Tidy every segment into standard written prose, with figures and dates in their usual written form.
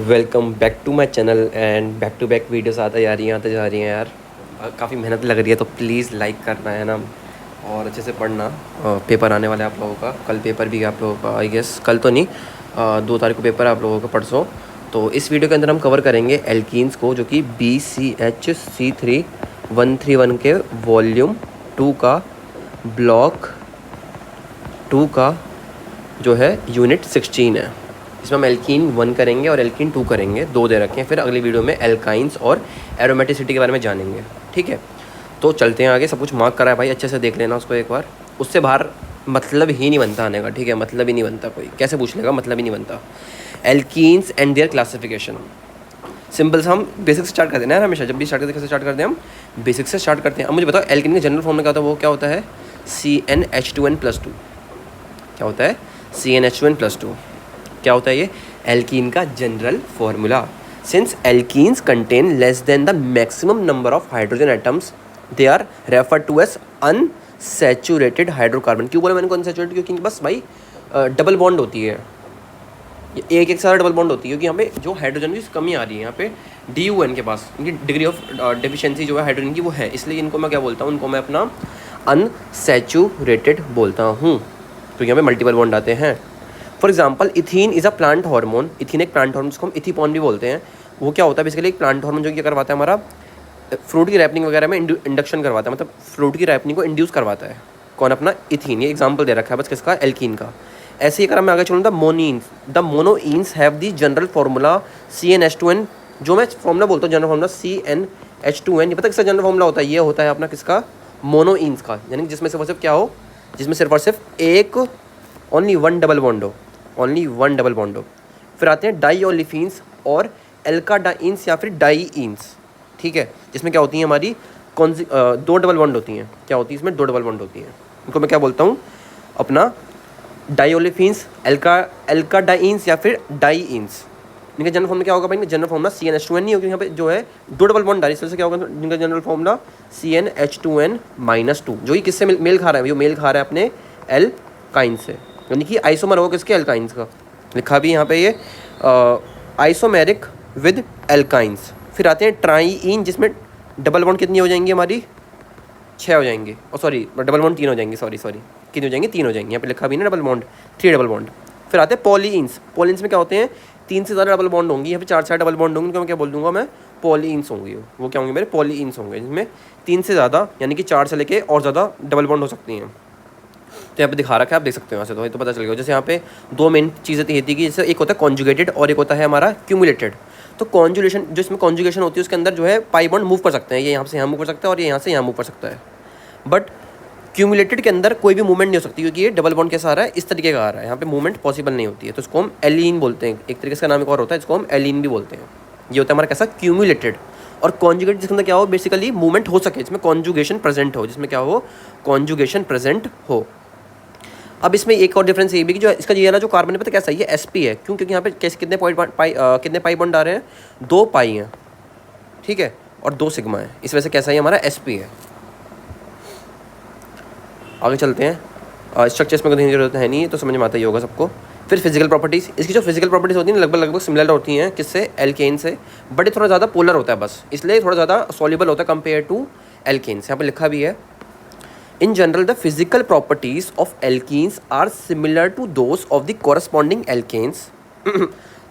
Welcome back to my channel and back to back videos आते जा रही हैं यार। काफ़ी मेहनत लग रही है, तो प्लीज़ लाइक करना है ना, और अच्छे से पढ़ना। पेपर आने वाला है आप लोगों का, कल पेपर भी है आप लोगों का, आई गेस कल तो नहीं, 2 तारीख को पेपर है आप लोगों का, परसों। तो इस वीडियो के अंदर हम कवर करेंगे एल्कीन्स को, जो कि BCH C3131 के वॉल्यूम 2 का ब्लॉक 2 का जो है यूनिट 16 है। इसमें हम एल्कीन 1 करेंगे और एल्कीन 2 करेंगे, 2 दे रखे हैं। फिर अगली वीडियो में एल्काइंस और एरोमेटिसिटी के बारे में जानेंगे, ठीक है। तो चलते हैं आगे। सब कुछ मार्क करा है भाई, अच्छे से देख लेना उसको एक बार। उससे बाहर मतलब ही नहीं बनता आने का, ठीक है, मतलब ही नहीं बनता। कोई कैसे पूछ लेगा, मतलब ही नहीं बनता। Alkenes and there classification. Simple से हम बेसिक से स्टार्ट करते हैं ना हमेशा, जब भी स्टार्ट करते हैं कैसे स्टार्ट करते हैं हम, बेसिक से स्टार्ट करते हैं। अब मुझे बताओ एल्कीन के जनरल फॉर्म में क्या होता है, वो क्या होता है, CnH2n+2। क्या होता है, CnH2n+2। क्या होता है ये, एल्कीन का general formula. Since alkenes contain less than the maximum number of hydrogen atoms, they are referred to as unsaturated hydrocarbon. क्यों बोला मैंने को अनसैचुरेटेड, क्योंकि बस भाई डबल बॉन्ड होती है, एक साथ डबल बॉन्ड होती है, क्योंकि यहाँ पे जो हाइड्रोजन की कमी आ रही है यहाँ पे DUN के पास, इनकी डिग्री ऑफ डेफिशिएंसी जो है हाइड्रोजन की वो है, इसलिए इनको मैं क्या बोलता हूँ, उनको मैं अपना अनसैचुरेटेड बोलता हूँ। तो यहाँ पे मल्टीपल बॉन्ड आते हैं। For example ethene is a plant hormone. Ethene एक प्लांट हार्मोन, जिसको हम इथीपॉन भी बोलते हैं। वो क्या होता है, बेसिकली एक प्लांट हार्मोन जो क्या करवाता है, हमारा फ्रूट की रैपनिंग वगैरह में इंडक्शन करवाता है, मतलब फ्रूट की रैपनिंग को इंड्यूस करवाता है। कौन, अपना इथीन। ये एग्जाम्पल दे रखा है बस किसका, एल्कीन का। ऐसे ही अगर मैं आगे चलूँ, the monoenes have the general formula CnH2n। जो मैं फॉर्मूला बोलता हूँ जनरल फार्मूला CnH2n, ये पता किसका जनरल फार्मूला होता है, ये होता है अपना किसका, मोनोइन्स का। यानी जिसमें सिर्फ और सिर्फ क्या हो, जिसमें सिर्फ और सिर्फ एक ओनली वन डबल बॉन्ड हो, ओनली वन डबल बॉन्ड हो। फिर आते हैं डाईओलिफिन्स और एल्काडाइंस या फिर डाईइंस, ठीक है, जिसमें क्या होती हैं हमारी दो डबल बॉन्ड होती हैं। क्या होती है इसमें, 2 डबल बॉन्ड होती हैं। इनको मैं क्या बोलता हूँ, अपना डाईओलिफिन्स, एल्काडाइंस या फिर डाईइंस। इनका जनरल फॉर्म में क्या होगा भाई, जनरल फॉर्मूला CnH2n नहीं होगी, यहाँ पे जो है 2 डबल बॉन्ड डाली, इसलिए क्या होगा इनका जनरल फॉर्मूला CnH2n-2, जो कि किससे मेल खा रहा है, वो मेल खा रहा है अपने एल्काइन से, यानी कि आइसोमर होगा किसके, एल्काइंस का। लिखा भी यहाँ पे ये आइसोमेरिक विद एल्काइंस। फिर आते हैं ट्राईइन, जिसमें डबल बॉन्ड कितनी हो जाएंगी हमारी, 6 हो जाएंगे, और सॉरी डबल बॉन्ड 3 हो जाएंगे, सॉरी कितनी हो जाएंगे, 3 हो जाएंगे। यहाँ पे लिखा भी ना डबल बॉन्ड, 3 डबल बॉन्ड। फिर आते हैं पॉलीइंस। पॉलीइंस में क्या होते हैं, 3 से ज़्यादा डबल बॉन्ड होंगी, यहाँ पे 4 डबल बॉन्ड होंगे, उनको मैं क्या बोल दूंगा, मैं पॉलीइंस होंगे। वो क्या होंगे मेरे, पॉलीइंस होंगे, जिसमें 3 से ज़्यादा यानी कि 4 से लेके और ज़्यादा डबल बॉन्ड हो सकती हैं। तो यहाँ पे दिखा रखा है, आप देख सकते हो यहाँ से, तो पता चल गया। जैसे यहाँ पे 2 मेन चीज़ें थी कि जैसे एक होता है कॉन्जुगेटेड और एक होता है हमारा क्यूमुलेटेड। तो कॉन्जुगेशन, जो इसमें कॉन्जुगेशन होती है, उसके अंदर जो है पाई बॉन्ड मूव कर सकते हैं, ये यहाँ से यहाँ मूव कर सकता है और ये यहाँ से यहाँ मूव कर सकता है। बट क्यूमुलेटेड के अंदर कोई भी मूवमेंट नहीं हो सकती, क्योंकि ये डबल बॉन्ड कैसा आ रहा है, इस तरीके का आ रहा है, यहाँ पे मूवमेंट पॉसिबल नहीं होती है। तो इसको हम एलीन बोलते हैं, एक तरीके से नाम एक और होता है, इसको हम एलीन भी बोलते हैं। ये होता है हमारा कैसा, क्यूमुलेटेड। और कॉन्जुगेट जिसके अंदर क्या हो, बेसिकली मूवमेंट हो सके, जिसमें कॉन्जुगेशन प्रेजेंट हो, जिसमें क्या हो, कॉन्जुगेशन प्रेजेंट हो। अब इसमें एक और डिफरेंस ये भी कि जो इसका ये वाला जो कार्बन है पता कैसा है, ये sp है। क्यों, क्योंकि यहाँ पे कैसे कितने कितने पाई बॉन्ड आ रहे हैं, 2 पाई हैं, ठीक है, और 2 सिग्मा है, इस वजह से कैसा है हमारा sp है। आगे चलते हैं। स्ट्रक्चर्स में कोई जरूरत है नहीं, तो समझ में आता ही होगा सबको। फिर फिजिकल प्रॉपर्टीज़, इसकी जो फिजिकल प्रॉपर्टीज़ होती हैं लगभग सिमिलर होती हैं किससे, एल्केन से, बट ये थोड़ा ज़्यादा पोलर होता है बस, इसलिए थोड़ा ज़्यादा सॉल्युबल होता है कंपेयर टू एल्केन्स। यहाँ पर लिखा भी है, In general, the physical properties of alkenes are similar to those of the corresponding alkanes.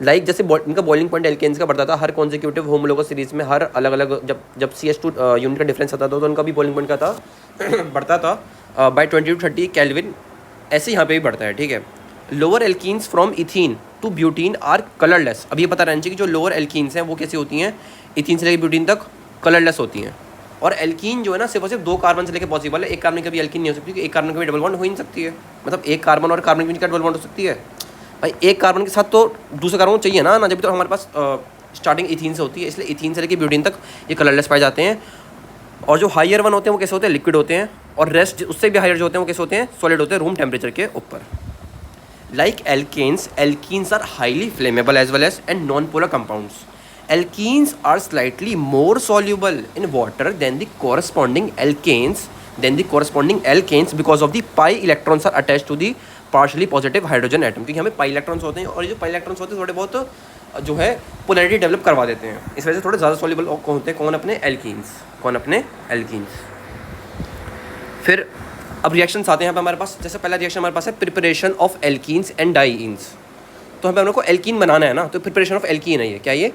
Like जैसे इनका बॉइलिंग पॉइंट एल्केन्स का बढ़ता था हर कॉन्जिक्यूटिव होमोलोगस सीरीज में, हर अलग अलग जब CH2 यूनिट का डिफरेंस आता था, तो उनका भी बॉइलिंग पॉइंट का था बढ़ता था बाय 20 to 30 केल्विन। ऐसे यहाँ पे भी बढ़ता है, ठीक है। Lower alkenes from ethene to butene are colourless. अब ये पता रहना चाहिए कि जो लोअर एल्कीन्स हैं वो कैसी होती हैं, इथीन से लेकर ब्यूटीन तक कलरलेस होती हैं। और एल्कीन जो है ना, सिर्फ और सिर्फ 2 कार्बन से लेकर पॉसिबल है, एक कार्बन कभी एल्कीन नहीं हो सकती, क्योंकि एक कार्बन कभी डबल बॉन्ड हो ही नहीं सकती है। मतलब एक कार्बन और कार्बन की डबल बॉन्ड हो सकती है भाई, एक कार्बन के साथ तो दूसरे कार्बन चाहिए ना, जब तो हमारे पास स्टार्टिंग इथीन से होती है, इसलिए इथीन से लेकर ब्यूटीन तक ये कलरलेस पाए जाते हैं। और जो हायर वन होते हैं वो कैसे होते हैं, लिक्विड होते हैं, और रेस्ट उससे भी हायर जो होते हैं वो कैसे होते हैं, सॉलिड होते हैं, रूम टेम्परेचर के ऊपर। Like alkenes are highly flammable as well as and non polar compounds. Alkenes are slightly more soluble in water than the corresponding alkanes because of the pi electrons are attached to the partially positive hydrogen atom। क्योंकि हमें pi electrons होते हैं, और ये जो pi electrons होते हैं थोड़े बहुत जो है पोलैरिटी डेवलप करवा देते हैं। इस वजह से थोड़े ज़्यादा सॉल्युबल कौन होते हैं, कौन अपने एल्कीन्स, कौन अपने एल्कीन्स। फिर अब रिएक्शंस आते हैं यहाँ पे हमारे पास। जैसे पहला रिएक्शन हमारे पास है प्रिपरेशन ऑफ एल्कीन्स एंड डाईन्स। तो हमें हम लोग को एल्कीन बनाना है ना, तो प्रिपरेशन ऑफ एल्कीन है ये, क्या ये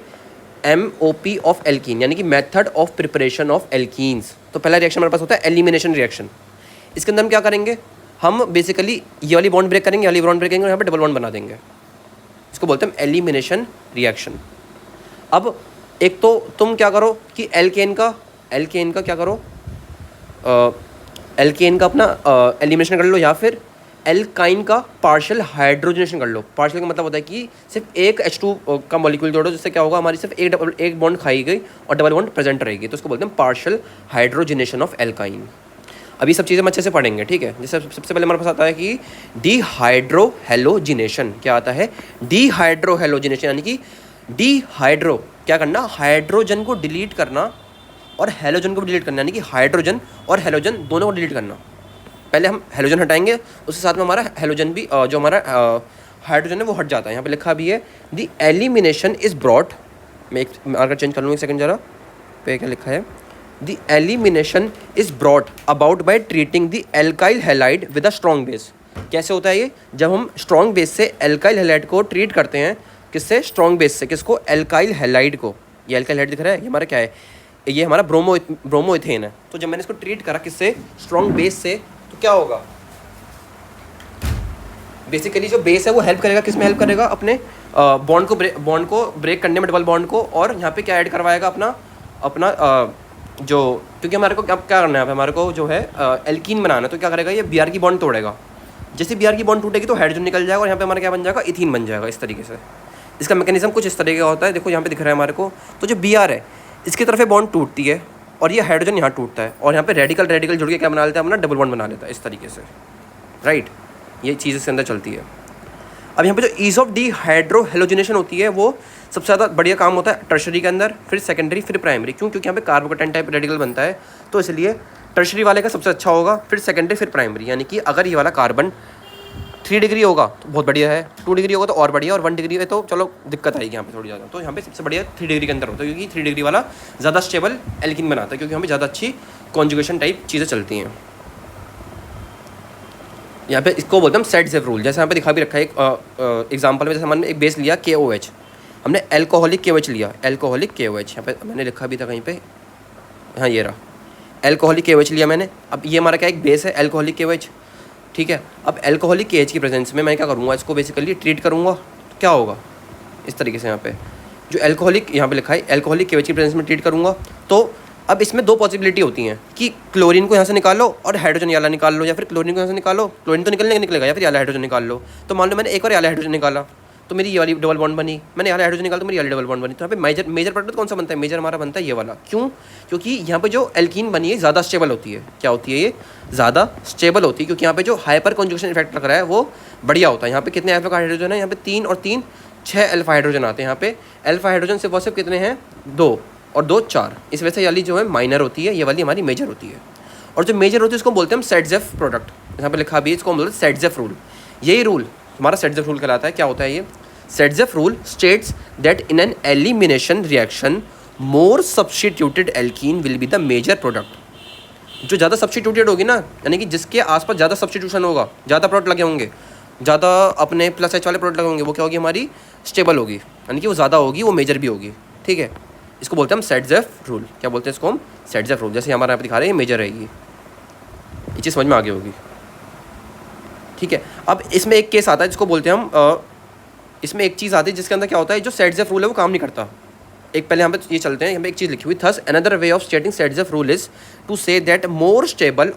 MOP ऑफ एल्कीन, यानी कि method of preparation of alkenes. तो पहला रिएक्शन हमारे पास होता है एलिमिनेशन रिएक्शन। इसके अंदर हम क्या करेंगे, हम बेसिकली ये वाली बॉन्ड ब्रेक करेंगे, ये वाली बॉन्ड ब्रेक करेंगे और यहाँ पे डबल बॉन्ड बना देंगे। इसको बोलते हैं एलिमिनेशन रिएक्शन। अब एक तो तुम क्या करो कि एल्केन का क्या करो, एल्केन का अपना एलिमिनेशन कर लो, या फिर एल्काइन का पार्शियल हाइड्रोजनेशन कर लो। पार्शियल का मतलब होता है कि सिर्फ एक H2 का मॉलिक्यूल जोड़ो, जिससे क्या होगा, हमारी सिर्फ एक बॉन्ड खाई गई और डबल बॉन्ड प्रेजेंट रहेगी, तो उसको बोलते हैं पार्शियल हाइड्रोजनेशन ऑफ एल्काइन। अभी सब चीज़ें हम अच्छे से पढ़ेंगे, ठीक है। जैसे सबसे पहले हमारे पास आता है कि डीहाइड्रोहेलोजिनेशन। क्या आता है, डीहाइड्रोहेलोजिनेशन, यानी कि डीहाइड्रो क्या करना, हाइड्रोजन को डिलीट करना और हेलोजन को भी डिलीट करना, यानी कि हाइड्रोजन और हेलोजन दोनों को डिलीट करना। पहले हम हेलोजन हटाएंगे, उसके साथ में हमारा हेलोजन भी जो हमारा हाइड्रोजन है वो हट जाता है। यहाँ पे लिखा भी है द एलिमिनेशन इज ब्रॉट, मैं एक अगर चेंज कर लूँ एक सेकंड जरा, पे क्या लिखा है, the elimination is brought about by treating the alkyl halide with a strong base. कैसे होता है ये, जब हम स्ट्रॉन्ग बेस से एल्काइल हैलाइड को ट्रीट करते हैं, किससे, स्ट्रॉन्ग बेस से, किसको, एल्काइल हैलाइड को। ये एल्काइल हैलाइड दिख रहा है, ये हमारा क्या है, ये हमारा ब्रोमोइथेन है। तो जब मैंने इसको ट्रीट करा किससे, स्ट्रॉन्ग बेस से, तो क्या होगा, बेसिकली जो बेस है वो हेल्प करेगा, किस में हेल्प करेगा, अपने बॉन्ड को ब्रेक करने में, डबल बॉन्ड को। और यहाँ पे क्या ऐड करवाएगा, अपना जो, क्योंकि हमारे को क्या करना है, हमारे को जो है एल्कीन बनाना है, तो क्या करेगा, ये Br की बॉन्ड तोड़ेगा। जैसे Br की बॉन्ड टूटेगी तो हाइड्रोजन निकल जाएगा और यहाँ पे हमारा क्या बन जाएगा, इथीन बन जाएगा। इस तरीके से इसका मैकेनिज्म कुछ इस तरीके का होता है। देखो यहाँ पे दिख रहा है हमारे को, तो जो Br है इसकी तरफ बॉन्ड टूटती है और ये हाइड्रोजन यहाँ टूटता है और यहाँ पे रेडिकल जुड़ के क्या बना लेता है, अपना डबल बॉन्ड बना लेता है इस तरीके से, राइट। ये चीज़ इसके अंदर चलती है। अब यहाँ पे जो ईज ऑफ डीहाइड्रोहेलोजिनेशन होती है वो सबसे ज़्यादा बढ़िया काम होता है टर्शरी के अंदर, फिर सेकेंडरी, फिर प्राइमरी। क्यों, क्योंकि यहाँ पे कार्बोकेटाइन टाइप रेडिकल बनता है, तो इसलिए टर्शरी वाले का सबसे अच्छा होगा, फिर सेकेंडरी, फिर प्राइमरी। यानी कि अगर ये वाला कार्बन 3 डिग्री होगा तो बहुत बढ़िया है, 2 डिग्री होगा तो और बढ़िया, और 1 डिग्री है तो चलो दिक्कत आएगी यहाँ पे थोड़ी ज़्यादा। तो यहाँ पे सबसे बढ़िया 3 डिग्री के अंदर होता है, क्योंकि 3 डिग्री वाला ज़्यादा स्टेबल एल्कीन बनाता है, क्योंकि यहाँ पे ज़्यादा अच्छी कॉन्जुगेशन टाइप चीज़ें चलती हैं। यहाँ पे इसको बोलते हैं सेट-जेफ रूल। जैसे यहाँ पे दिखा भी रखा है एक एग्जाम्पल में, जैसे हमने एक बेस लिया KOH, हमने एल्कोहलिक KOH लिया, एल्कोहलिक KOH, यहाँ पे मैंने लिखा भी था कहीं पे, हाँ ये रहा, एल्कोहलिक KOH लिया मैंने। अब ये हमारा क्या एक बेस है एल्कोहलिक KOH, ठीक है। अब एल्कोहलिक KH की प्रेजेंस में मैं क्या करूँगा, इसको बेसिकली ट्रीट करूँगा, तो क्या होगा, इस तरीके से यहाँ पे जो एल्कोहलिक यहाँ पे लिखा है एल्कोहलिक KH की प्रेजेंस में ट्रीट करूँगा। तो अब इसमें 2 पॉसिबिलिटी होती हैं कि क्लोरीन को यहाँ से निकालो और हाइड्रोजन याला निकाल लो, या फिर क्लोरीन को यहाँ से निकालो, क्लोरीन तो निकलेगा, या फिर याला हाइड्रोजन निकाल लो। तो मान लो मैंने एक और याला हाइड्रोजन निकाला तो मेरी ये वाली डबल बॉन्ड बनी, मैंने याला हाइड्रोजन निकाला तो मेरी वाली डबल बॉन्ड बनी। तो यहाँ पे मेजर प्रोडक्ट कौन सा बनता है, मेजर हमारा बनता है ये वाला। क्यों, क्योंकि यहाँ पे जो एल्कीन बनी है ज़्यादा स्टेबल होती है। क्या होती है, ये ज़्यादा स्टेबल होती है, क्योंकि यहाँ पे जो हाइपर कॉन्जुगेशन इफेक्ट लग रहा है वो बढ़िया होता है। यहाँ पे कितने अल्फा हाइड्रोजन है, यहाँ पे 3 और 3 6 अल्फा हाइड्रोजन आते हैं। यहाँ पे अल्फा हाइड्रोजन सिर्फ और सिर्फ कितने हैं, 2 और 2 4। इस वजह से ये वाली जो है माइनर होती है, ये वाली हमारी मेजर होती है। और जो मेजर होती है उसको बोलते हैं हम सेट-जेफ प्रोडक्ट। यहाँ पे लिखा भी है, इसको हम बोलते हैं सेट-जेफ रूल। यही रूल हमारा सेट-जेफ रूल कहलाता है। क्या होता है ये, Saytzeff rule states that in an elimination reaction more substituted alkene will be the major product. जो ज़्यादा सब्स्टिट्यूटेड होगी ना, यानी कि जिसके आसपास ज़्यादा सब्स्टिट्यूशन होगा, ज़्यादा प्रोडक्ट लगे होंगे, ज़्यादा अपने +H वाले प्रोडक्ट लगे होंगे, वो क्या होगी, हमारी स्टेबल होगी, यानी कि वो ज़्यादा होगी, वो मेजर भी होगी, ठीक है। इसको बोलते हैं हम सेट-जेफ रूल। क्या बोलते हैं इसको हम, सेट-जेफ रूल। जैसे हमारे यहाँ पे दिखा रहे हैं ये मेजर रहेगी, ये चीज़ समझ में आ गई होगी, ठीक है। अब इसमें एक केस आता है जिसको बोलते हैं हम इसमें एक चीज़ आती है जिसके अंदर क्या होता है, जो सेट-जेफ रूल है वो काम नहीं करता। एक पहले यहाँ पे ये चलते हैं, यहाँ पे एक चीज़ लिखी हुई, thus another way of stating Saytzeff rule is to say that more stable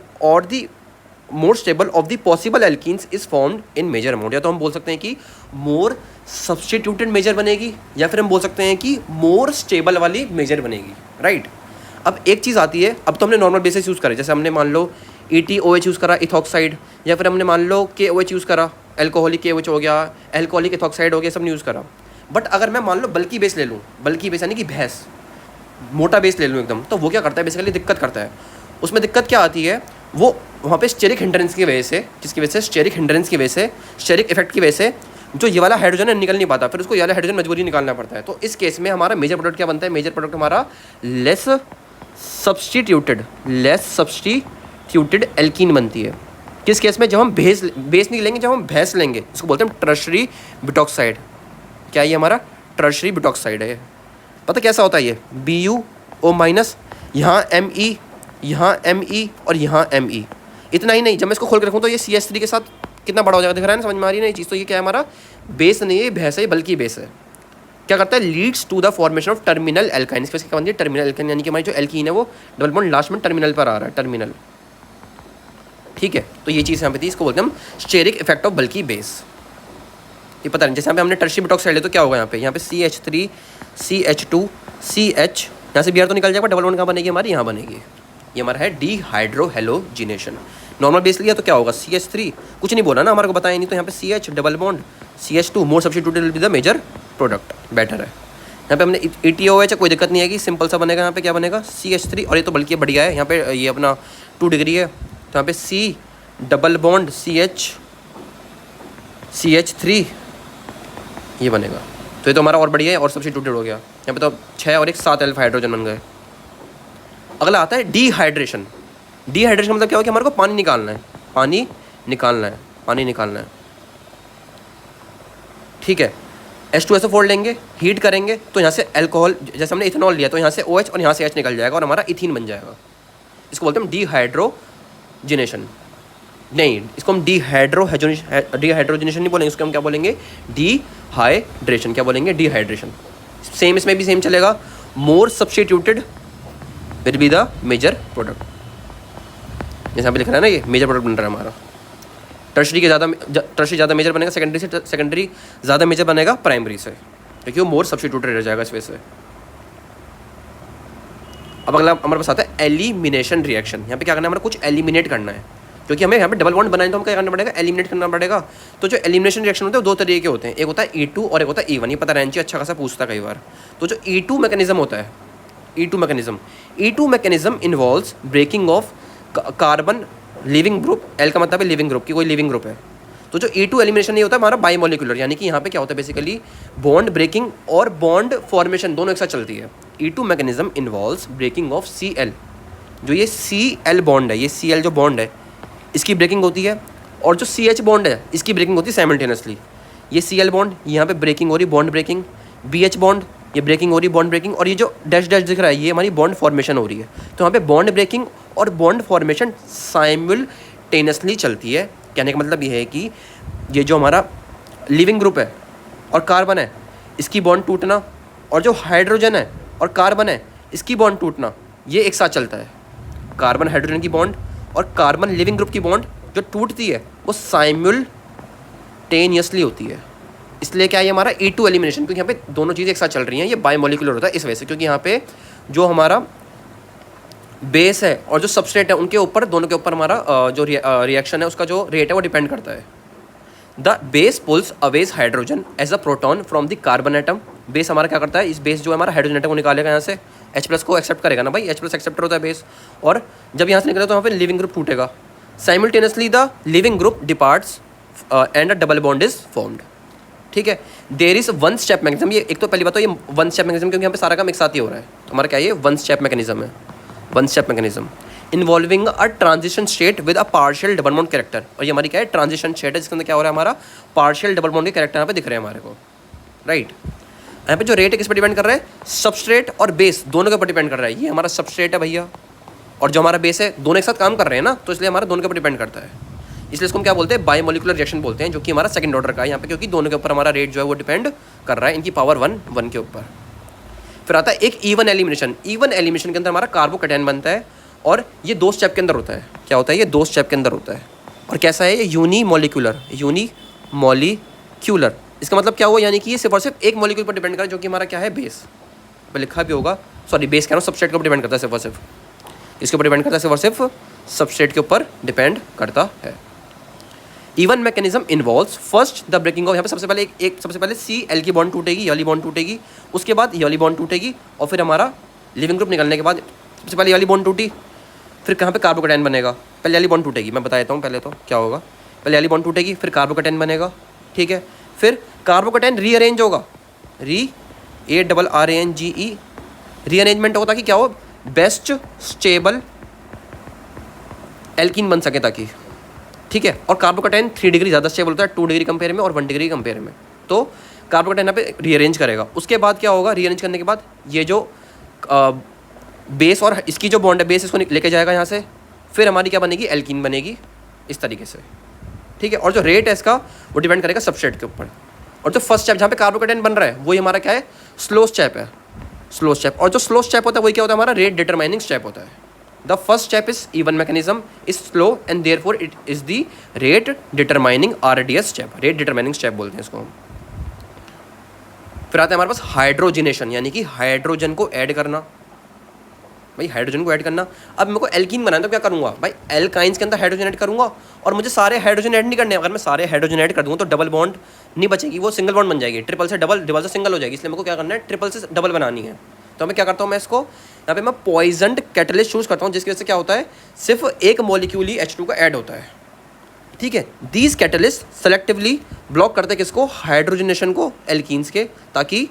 of the possible alkenes is formed in major amount. या तो हम बोल सकते हैं कि मोर सब्स्टिट्यूटेड मेजर बनेगी, या फिर हम बोल सकते हैं कि मोर स्टेबल वाली मेजर बनेगी, राइट। अब एक चीज़ आती है, अब तो हमने नॉर्मल बेसिस यूज़ करा, जैसे हमने मान लो ETOH यूज़ करा, इथॉक्साइड, या फिर हमने मान लो KOH यूज़ करा, एल्कोहलिक KOH हो गया, एल्कोहलिक इथॉक्साइड हो गया, सब यूज़ करा। बट अगर मैं मान लो बल्कि बेस ले लूँ, बल्कि बेस यानी कि भैंस, मोटा बेस ले लूँ एकदम, तो वो क्या करता है, बेसिकली दिक्कत करता है। उसमें दिक्कत क्या आती है, वो वहाँ पे स्टेरिक हिंड्रेंस की वजह से, किसकी वजह से, स्टेरिक हिंड्रेंस की वजह से, स्टेरिक इफेक्ट की वजह से जो ये वाला हाइड्रोजन है निकल नहीं पाता, फिर उसको ये वाला हाइड्रोजन मजबूरी निकालना पड़ता है। तो इस केस में हमारा मेजर प्रोडक्ट क्या बनता है? मेजर प्रोडक्ट हमारा लेस सब्सटीट्यूटेड एल्कीन बनती है। किस केस में? जब हम बेस नहीं लेंगे, जब हम भैंस लेंगे, इसको बोलते हैं टर्शरी बुटॉक्साइड। क्या ये हमारा टर्शरी बुटॉक्साइड है? पता कैसा होता है ये? BuO-, यहाँ Me, यहाँ Me और यहाँ Me। इतना ही नहीं, जब मैं इसको खोल के रखूँ तो ये CH3 के साथ कितना बड़ा हो जाएगा, दिख रहा है ना? समझ में आ रही है ना ये चीज़? तो ये क्या है? हमारा बेस नहीं है, भैंस है, बल्कि बेस है। क्या करता है? Leads to the formation of terminal alkyne. इसके क्या बनती है? टर्मिनल एल्काइन, यानी कि हमारी जो एल्कीन है वो डबल बॉन्ड लास्ट में टर्मिनल पर आ रहा है, टर्मिनल। ठीक है, तो ये चीज़ यहाँ पे थी, इसको बोलते हैं हम स्टेरिक इफेक्ट ऑफ बल्कि बेस। ये पता नहीं, जैसे यहाँ पे हमने टर्शरी बुटॉक्साइड ले तो क्या होगा यहाँ पे CH3 CH2 CH, यहाँ से Br तो निकल जाएगा, डबल बॉन्ड कहाँ बनेगी हमारी? यहाँ बनेगी। ये हमारा है डीहाइड्रोहेलोजिनेशन। नॉर्मल बेस लिया तो क्या होगा? CH3, कुछ नहीं बोला ना, हमारे को बताया नहीं, तो यहाँ पे CH double bond CH2 more substituted with the major product, better है। यहाँ पे हमने ETOH है, कोई दिक्कत नहीं है कि सिंपल सा बनेगा। यहाँ पे क्या बनेगा? CH3, और ये तो बल्कि बढ़िया है, यहाँ पे ये अपना 2 डिग्री है, तो यहाँ पे C डबल बॉन्ड CH3 ये बनेगा। तो ये तो हमारा और बढ़िया है, और सब्स्टिट्यूटेड हो गया। यहाँ पे तो 6 और 1 7 अल्फा हाइड्रोजन बन गए। अगला आता है डिहाइड्रेशन। डिहाइड्रेशन मतलब क्या हो? कि हमारे को पानी निकालना है, पानी निकालना है, पानी निकालना है। ठीक है, H2SO4 लेंगे, हीट करेंगे तो यहाँ से अल्कोहल, जैसे हमने इथेनॉल लिया तो यहाँ से OH और यहाँ से H निकल जाएगा और हमारा इथीन बन जाएगा। इसको बोलते हैं हम डिहाइड्रोजिनेशन। नहीं, इसको हम डिहाइड्रोजिनेशन नहीं बोलेंगे, इसको हम क्या बोलेंगे? डिहाइड्रेशन। क्या बोलेंगे? डिहाइड्रेशन। सेम इसमें भी सेम चलेगा, more substituted will be the major product. जैसे यहाँ पे लिख रहा है ना, ये मेजर प्रोडक्ट बन रहा है हमारा। टर्शरी ज़्यादा मेजर बनेगा सेकेंडरी से, सेकेंडरी ज़्यादा मेजर बनेगा प्राइमरी से, क्योंकि वो मोर सब्स्टिट्यूटेड रह जाएगा इस वजह से। अब अगला हमारे पास आता है एलिमिनेशन रिएक्शन। यहाँ पे क्या करना है? हमारा कुछ एलिमिनेट करना है, क्योंकि हमें यहाँ पे डबल बॉन्ड बनाए तो हम क्या करना पड़ेगा? एलिमिनेट करना पड़ेगा। तो जो एलिमिनेशन रिएक्शन होते हैं वो 2 तरीके के होते हैं, एक होता है E2 और एक होता है E1। ये पता रहना चाहिए, अच्छा खासा पूछता है कई बार। तो जो E2 मैकेनिज्म होता है, E2 mechanism involves breaking of carbon leaving group. L का मतलब है लिविंग ग्रुप, की कोई लिविंग ग्रुप है। तो जो E2 एलिमिनेशन नहीं होता है हमारा बाइमोलिकुलर, यानी कि यहाँ पे क्या होता है? बेसिकली बॉन्ड ब्रेकिंग और बॉन्ड फॉर्मेशन दोनों एक साथ चलती है। E2 mechanism involves breaking of Cl। जो ये Cl बॉन्ड है, ये Cl जो बॉन्ड है इसकी ब्रेकिंग होती है, और जो CH बॉन्ड है इसकी ब्रेकिंग होती है साइमल्टेनियसली। ये Cl बॉन्ड यहाँ पे ब्रेकिंग हो रही, बॉन्ड ब्रेकिंग, BH बॉन्ड ये ब्रेकिंग हो रही, बॉन्ड ब्रेकिंग, और ये जो डैश डैश दिख रहा है ये हमारी बॉन्ड फॉर्मेशन हो रही है। तो यहाँ पे बॉन्ड ब्रेकिंग और बॉन्ड फॉर्मेशन साइमल्टेनियसली चलती है। कहने का मतलब ये है कि ये जो हमारा लिविंग ग्रुप है और कार्बन है इसकी बॉन्ड टूटना, और जो हाइड्रोजन है और कार्बन है इसकी बॉन्ड टूटना, ये एक साथ चलता है। कार्बन हाइड्रोजन की बॉन्ड और कार्बन लिविंग ग्रुप की बॉन्ड जो टूटती है वो साइमल्टेनियसली होती है। इसलिए क्या है ये हमारा E2 एलिमिनेशन, क्योंकि यहाँ पे दोनों चीज़ें एक साथ चल रही हैं। ये बायोमोलिकुलर होता है इस वजह से, क्योंकि यहाँ पे जो हमारा बेस है और जो सबस्ट्रेट है उनके ऊपर, दोनों के ऊपर हमारा जो रिएक्शन है उसका जो रेट है वो डिपेंड करता है। The base pulls away hydrogen as a proton from the carbon atom. Base हमारा क्या करता है? इस बेस जो है हमारा हाइड्रोजन एटम को निकालेगा यहाँ से, H+ को एक्सेप्ट करेगा ना भाई, H+ एक्सेप्टर होता है बेस, और जब यहाँ से निकलेगा तो यहाँ पे लिविंग ग्रुप टूटेगा। Simultaneously the leaving group departs and a double bond is formed. ठीक है, there is one step mechanism. ये एक तो पहली बात तो ये वन स्टेप मैकेनिज्म, क्योंकि यहाँ पे सारा काम एक साथ ही हो रहा है। तो हमारा क्या है? ये वन स्टेप मैकेनिज्म है, one step mechanism involving a transition state with a partial double bond character. और ये हमारी क्या है? ट्रांजिशन स्टेट है, जिसके अंदर क्या हो रहा है? हमारा पार्शियल डबल बॉन्ड के कैरेक्टर यहाँ पे दिख रहे हैं हमारे को, राइट। यहाँ पे जो रेट है किस पर डिपेंड कर रहा है? सबस्ट्रेट और बेस दोनों के ऊपर डिपेंड कर रहा है। ये हमारा सबस्ट्रेट है भैया, और जो हमारा बेस है, दोनों एक साथ काम कर रहे हैं ना, तो इसलिए हमारा दोनों के ऊपर डिपेंड करता है। इसलिए इसको हम क्या बोलते हैं? बायोमोलिकुलर रिएक्शन बोलते हैं, जो कि हमारा सेकंड ऑर्डर का है यहाँ पे, क्योंकि दोनों के ऊपर हमारा रेट जो है वो डिपेंड कर रहा है, इनकी पावर 1 के ऊपर। फिर आता है एक E1 एलिमिनेशन। E1 एलिमिनेशन के अंदर हमारा कार्बोकैटायन बनता है, और ये 2 स्टेप के अंदर होता है। क्या होता है? ये 2 स्टेप के अंदर होता है। और कैसा है? ये यूनिमोलिकुलर। इसका मतलब क्या हुआ? यानी कि ये सिर्फ और सिर्फ एक मॉलिक्यूल पर डिपेंड कर रहा है, जो कि हमारा क्या है? बेस पर लिखा भी होगा, सॉरी बेस कह रहा हूँ, सबस्ट्रेट के ऊपर डिपेंड करता है सिर्फ और सिर्फ, इसके ऊपर डिपेंड करता है, सिर्फ और सिर्फ सबस्ट्रेट के ऊपर डिपेंड करता है। E1 mechanism involves first the breaking of, यहाँ पे सबसे पहले Cl की बॉन्ड टूटेगी, ये वाली बॉन्ड टूटेगी, उसके बाद ये वाली बॉन्ड टूटेगी, और फिर हमारा लिविंग ग्रुप निकलने के बाद सबसे पहले ये वाली बॉन्ड टूटी, फिर कहाँ पे कार्बोकैटायन बनेगा। पहले वाली बॉन्ड टूटेगी, मैं बता देता हूँ पहले तो क्या होगा। पहले वाली बॉन्ड टूटेगी, फिर कार्बोकैटायन बनेगा, ठीक है। फिर कार्बोकैटायन रीअरेंज होगा, RANGE, रीअरेंजमेंट होगा ताकि क्या हो, बेस्ट स्टेबल एल्कीन बन सके ताकि, ठीक है। और कार्बोकैटायन 3 डिग्री ज़्यादा स्टेबल होता है 2 डिग्री कंपेयर में और 1 डिग्री कंपेयर में, तो कार्बोकैटायन यहाँ पे रीअरेंज करेगा। उसके बाद क्या होगा, रीअरेंज करने के बाद ये जो बेस और इसकी जो बॉन्ड है, बेस इसको लेके जाएगा यहाँ से, फिर हमारी क्या बनेगी, एल्कीन बनेगी इस तरीके से, ठीक है। और जो रेट है इसका वो डिपेंड करेगा सबस्ट्रेट के ऊपर। और जो फर्स्ट स्टेप जहाँ पे कार्बोकैटायन बन रहा है वही हमारा क्या है, स्लो स्टेप है, स्लो स्टेप। और जो स्लो स्टेप होता है वही क्या होता है, हमारा रेट डिटरमाइनिंग स्टेप होता है। The first step is even mechanism is slow and therefore it is the rate determining RDS step, rate determining step बोलते हैं इसको हम। फिर आता है हमारे पास हाइड्रोजिनेशन, यानी कि हाइड्रोजन को ऐड करना। भाई हाइड्रोजन को ऐड करना, अब मेरे को एल्कीन बनाना तो क्या करूँगा भाई, एल्काइंस के अंदर हाइड्रोजन ऐड करूँगा। और मुझे सारे हाइड्रोजन ऐड नहीं करने, अगर मैं सारे हाइड्रोजन ऐड कर दूँगा तो डबल बॉन्ड नहीं बचेगी, वो सिंगल बॉन्ड बन जाएगी, ट्रिपल से डबल, डबल से सिंगल हो जाएगी। इसलिए मेरे को क्या करना है, ट्रिपल से डबल बनानी है। तो मैं क्या करता हूँ, मैं इसको यहाँ पे मैं पॉइजनड कैटलिस्ट चूज करता हूँ, जिसकी वजह से क्या होता है, सिर्फ एक मॉलिक्यूल ही H2 का ऐड होता है, ठीक है। दीज कैटलिस्ट सेलेक्टिवली ब्लॉक करते हैं किसको, हाइड्रोजनेशन को एल्कीन्स के, ताकि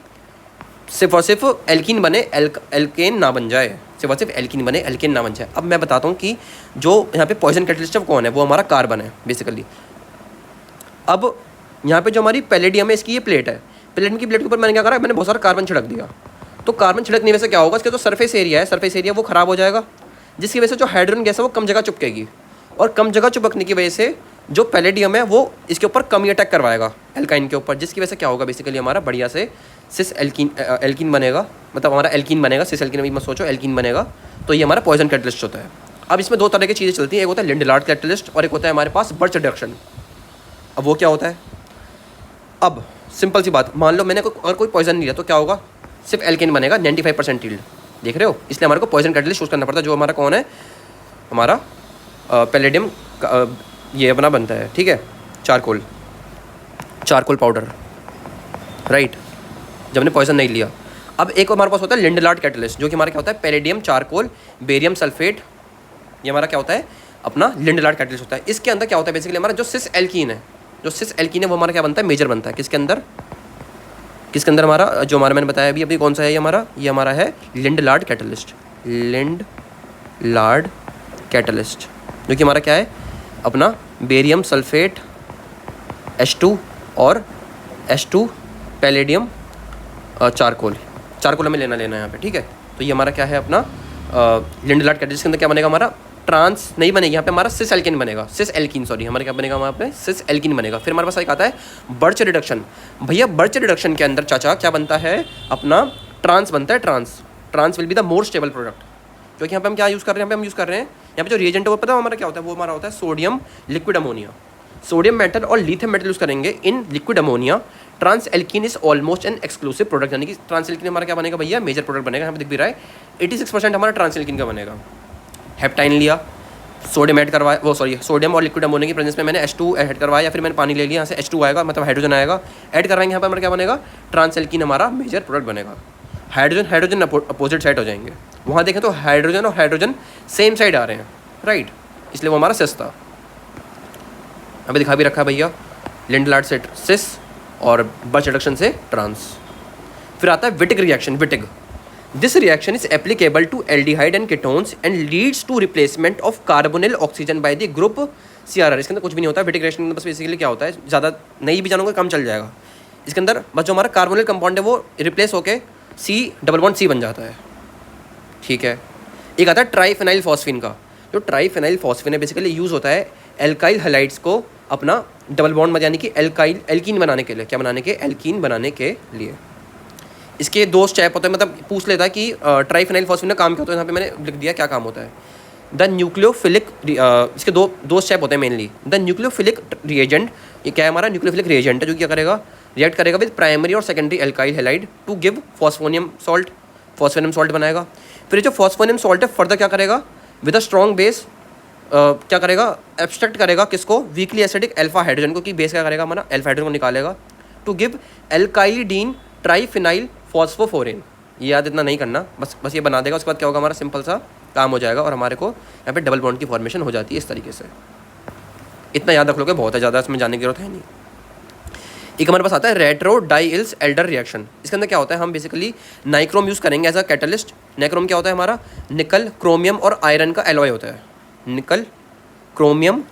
सिर्फ और सिर्फ एल्कीन बने, एल्केन ना बन जाए, सिर्फ और सिर्फ एल्कीन बने, एल्केन ना बन जाए। अब मैं बताता हूँ कि जो यहाँ पे पॉइजन कैटलिस्ट है वो कौन है, वो हमारा कार्बन है बेसिकली। अब यहाँ पे जो हमारी पैलेडियम है, इसकी ये प्लेट है, पैलेडियम की प्लेट के ऊपर मैंने क्या करा, मैंने बहुत सारा कार्बन छिड़क दिया। तो कार्बन छिड़कने में से क्या होगा, इसका जो सरफेस एरिया है, सरफेस एरिया वो खराब हो जाएगा, जिसकी वजह से जो हाइड्रोजन गैस है वो कम जगह चिपकेगी। और कम जगह चिपकने की वजह से जो पैलेडियम है वो इसके ऊपर कम ही अटैक करवाएगा एल्काइन के ऊपर, जिसकी वजह से क्या होगा, बेसिकली हमारा बढ़िया से सिस एल्कीन बनेगा, मतलब हमारा एल्कीन बनेगा, सिस एल्कीन भी मत सोचो, एल्कीन बनेगा। तो ये हमारा पॉइजन कैटलिस्ट होता है। अब इसमें 2 तरह की चीज़ें चलती हैं, एक होता है लिंडलार्ड कैटलिस्ट और एक होता है हमारे पास बर्च रिडक्शन। अब वो क्या होता है, अब सिंपल सी बात, मान लो मैंने अगर कोई पॉइजन नहीं लिया तो क्या होगा, सिर्फ एल्केन बनेगा, 95% यील्ड, देख रहे हो। इसलिए हमारे को पॉइजन कैटलिस्ट यूज़ करना पड़ता है, जो हमारा कौन है, हमारा पैलेडियम ये अपना बनता है, ठीक है, चारकोल पाउडर, राइट, जब हमने पॉइजन नहीं लिया। अब एक हमारे पास होता है लिंडलार्ड कैटलिस्ट, जो कि हमारा क्या होता है, पैलेडियम, चारकोल, बेरियम सल्फेट, ये हमारा क्या होता है, अपना लिंडलार्ड कैटलिस्ट होता है। इसके अंदर क्या होता है, बेसिकली हमारा जो सिस एल्कीन है, वो हमारा क्या बनता है, मेजर बनता है। किसके अंदर हमारा, जो हमारा मैंने बताया अभी कौन सा है, ये हमारा है लिंडलार्ड कैटलिस्ट, जो कि हमारा क्या है, अपना बेरियम सल्फेट H2 और H2 पैलेडियम चारकोल हमें लेना है यहाँ पे, ठीक है। तो ये हमारा क्या है, अपना लिंडलार्ड कैटलिस्ट के अंदर क्या बनेगा, हमारा ट्रांस नहीं बनेगी, यहाँ पे हमारा सिस एल्कीन बनेगा, हमारे क्या बनेगा, वहाँ पे सिस एल्कीन बनेगा। फिर हमारे पास एक आता है बर्च रिडक्शन। भैया बर्च रिडक्शन के अंदर चाचा क्या बनता है, अपना ट्रांस बनता है, trans will be the more stable product. क्योंकि यहाँ पे हम क्या यूज़ कर रहे हैं, हम यूज़ कर रहे हैं यहाँ पे जो रिएजेंट है वो पता है हमारा क्या होता है, वो हमारा होता है sodium liquid ammonia, sodium metal और लिथियम मेटल यूज़ करेंगे in liquid ammonia. Trans alkene is almost an exclusive product, यानी कि ट्रांस एल्कीन हमारा क्या बनेगा भैया, मेजर प्रोडक्ट बनेगा। यहाँ पे दिख भी रहा है 86% हमारा ट्रांस एल्कीन का बनेगा। हेप्टाइन लिया, सोडियम ऐड करवाया, वो सॉरी सोडियम और लिक्विड अमोनिया की प्रेजेंस में मैंने H2 ऐड करवाया, या फिर मैंने पानी ले लिया, यहाँ से H2 आएगा, मतलब हाइड्रोजन आएगा, ऐड करवाएंगे, यहाँ पर हमारा क्या बनेगा, ट्रांस एल्कीन हमारा मेजर प्रोडक्ट बनेगा। हाइड्रोजन अपोजिट साइड हो जाएंगे, वहाँ देखें तो हाइड्रोजन और हाइड्रोजन सेम साइड आ रहे हैं, राइट, इसलिए वो हमारा सिस था। अभी दिखा भी रखा है भैया, लिंडलार्ड से सिस और बर्च रिडक्शन से ट्रांस। फिर आता है Wittig reaction, Wittig. This reaction is applicable to aldehyde and ketones and leads to replacement of carbonyl oxygen by the group CRR। इसके अंदर कुछ भी नहीं होता, विटिग रिएक्शन के अंदर बस बेसिकली क्या होता है, ज़्यादा नहीं भी जानोगे कम चल जाएगा। इसके अंदर बस जो हमारा कार्बोनिल कंपाउंड है वो रिप्लेस होके C बन जाता है, ठीक है। एक आता है ट्राईफेनाइल फॉस्फिन का। जो ट्राईफेनाइल फॉस्फिन है बेसिकली यूज़ होता है एल्काइल हैलाइड्स को अपना डबल बॉन्ड में, यानी कि एल्कीन बनाने के लिए, क्या बनाने के, एल्कीन बनाने के लिए। इसके 2 स्टेप होते हैं, मतलब पूछ लेता है कि ट्राईफेनाइल फॉस्फिन का काम क्या होता है, यहाँ पे मैंने लिख दिया क्या काम होता है। द न्यूक्लियोफिलिक, इसके दो स्टेप होते हैं मेनली। द न्यूक्लियोफिलिक रिएजेंट, ये क्या है हमारा, न्यूक्लियोफिलिक रिएजेंट है, जो क्या करेगा, रिएक्ट करेगा विद प्राइमरी और secondary alkyl halide to give phosphonium salt बनाएगा। फिर जो फॉस्फोनियम सॉल्ट है फर्दर क्या करेगा, विद अ स्ट्रॉन्ग बेस क्या करेगा, एब्स्ट्रैक्ट करेगा किसको, वीकली एसिडिक अल्फा हाइड्रोजन को, कि बेस क्या करेगा हमारा, अल्फा हाइड्रोजन को निकालेगा, टू गिव एल्काइलिडीन ट्राईफिनाइल फॉस्फोफोरेन। ये याद इतना नहीं करना, बस ये बना देगा। उसके बाद क्या होगा, हमारा सिंपल सा काम हो जाएगा और हमारे को यहाँ पे डबल बॉन्ड की फॉर्मेशन हो जाती है इस तरीके से। इतना याद रख लोगे बहुत है, ज़्यादा इसमें जाने की जरूरत है नहीं। एक हमारे पास आता है रेट्रो डाइल्स एल्डर रिएक्शन। इसके अंदर क्या होता है, हम बेसिकली नाइक्रोम यूज़ करेंगे एज अ कैटलिस्ट। नाइक्रोम क्या होता है हमारा, निकल क्रोमियम और आयरन का एलॉय होता है। निकल क्रोमियम,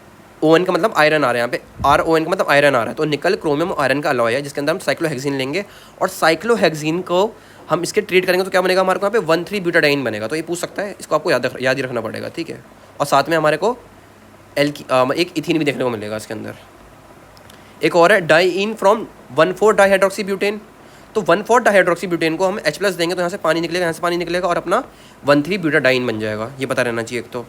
ओ एन का मतलब आयरन आ रहा है यहाँ पे, आर ओ एन का मतलब आयरन आ रहा है, तो निकल क्रोमियम और आयरन का अलॉय है, जिसके अंदर हम साइक्लोहेक्सीन लेंगे और साइक्लोहेक्सीन को हम इसके ट्रीट करेंगे तो क्या बनेगा हमारे को यहाँ पे 1,3 ब्यूटाडाइन बनेगा। तो ये पूछ सकता है, इसको आपको याद ही रखना पड़ेगा, ठीक है। और साथ में हमारे को एक इथीन भी देखने को मिलेगा इसके अंदर। एक और है डाइइन फ्रॉम 1,4 डाइहाइड्रोक्सी ब्यूटेन। तो 1,4 डाइहाइड्रोक्सी ब्यूटेन को हम H+ देंगे तो यहाँ से पानी निकलेगा, यहाँ से पानी निकलेगा और अपना 1,3 ब्यूटाडाइन बन जाएगा, ये पता रहना चाहिए एक तो।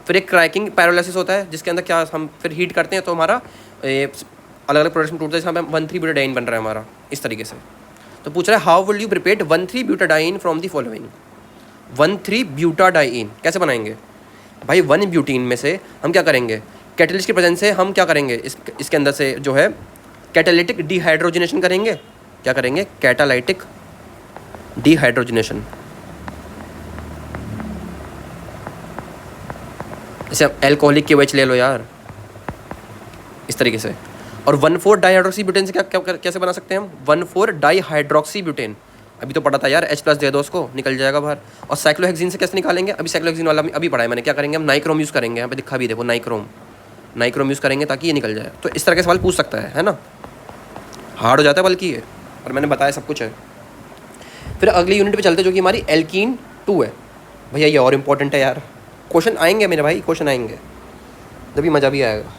फिर एक क्रैकिंग पैरोलाइसिस होता है, जिसके अंदर क्या हम फिर हीट करते हैं तो हमारा अलग अलग प्रोडक्ट्स में टूटता है, जहाँ पे 1,3 ब्यूटाडाइन बन रहा है हमारा इस तरीके से। तो पूछ रहा है how will you prepare 1,3 butadiene from the following. 1,3 butadiene कैसे बनाएंगे भाई, 1 ब्यूटीन में से हम क्या करेंगे, कैटलिस्ट की प्रेजेंस से हम क्या करेंगे, इसके अंदर से जो है कैटालिटिक डिहाइड्रोजनेशन करेंगे। क्या करेंगे, कैटालाइटिक डिहाइड्रोजनेशन। जैसे आप एल्कोहलिक के OH ले लो यार, इस तरीके से। और 1,4 डाइहाइड्रोक्सी ब्यूटेन से कैसे बना सकते हैं हम, 1,4 डाइहाइड्रोक्सी ब्यूटेन, अभी तो पढ़ा था यार, H+ दे दो उसको, निकल जाएगा बाहर। और साइक्लोहेक्सीन से कैसे निकालेंगे, अभी साइक्लोहेक्सीन वाला अभी पढ़ा है मैंने। क्या करेंगे हम, नाइक्रोम यूज़ करेंगे, यहाँ पे दिखा भी देखो नाइक्रोम यूज़ करेंगे ताकि ये निकल जाए। तो इस तरह के सवाल पूछ सकता है ना, हार्ड हो जाता है बल्कि ये, और मैंने बताया सब कुछ है। फिर अगली यूनिट पे चलते जो कि हमारी एल्कीन 2 है। भैया ये और इम्पोर्टेंट है यार, क्वेश्चन आएंगे मेरे भाई, क्वेश्चन आएंगे, तभी मज़ा भी आएगा।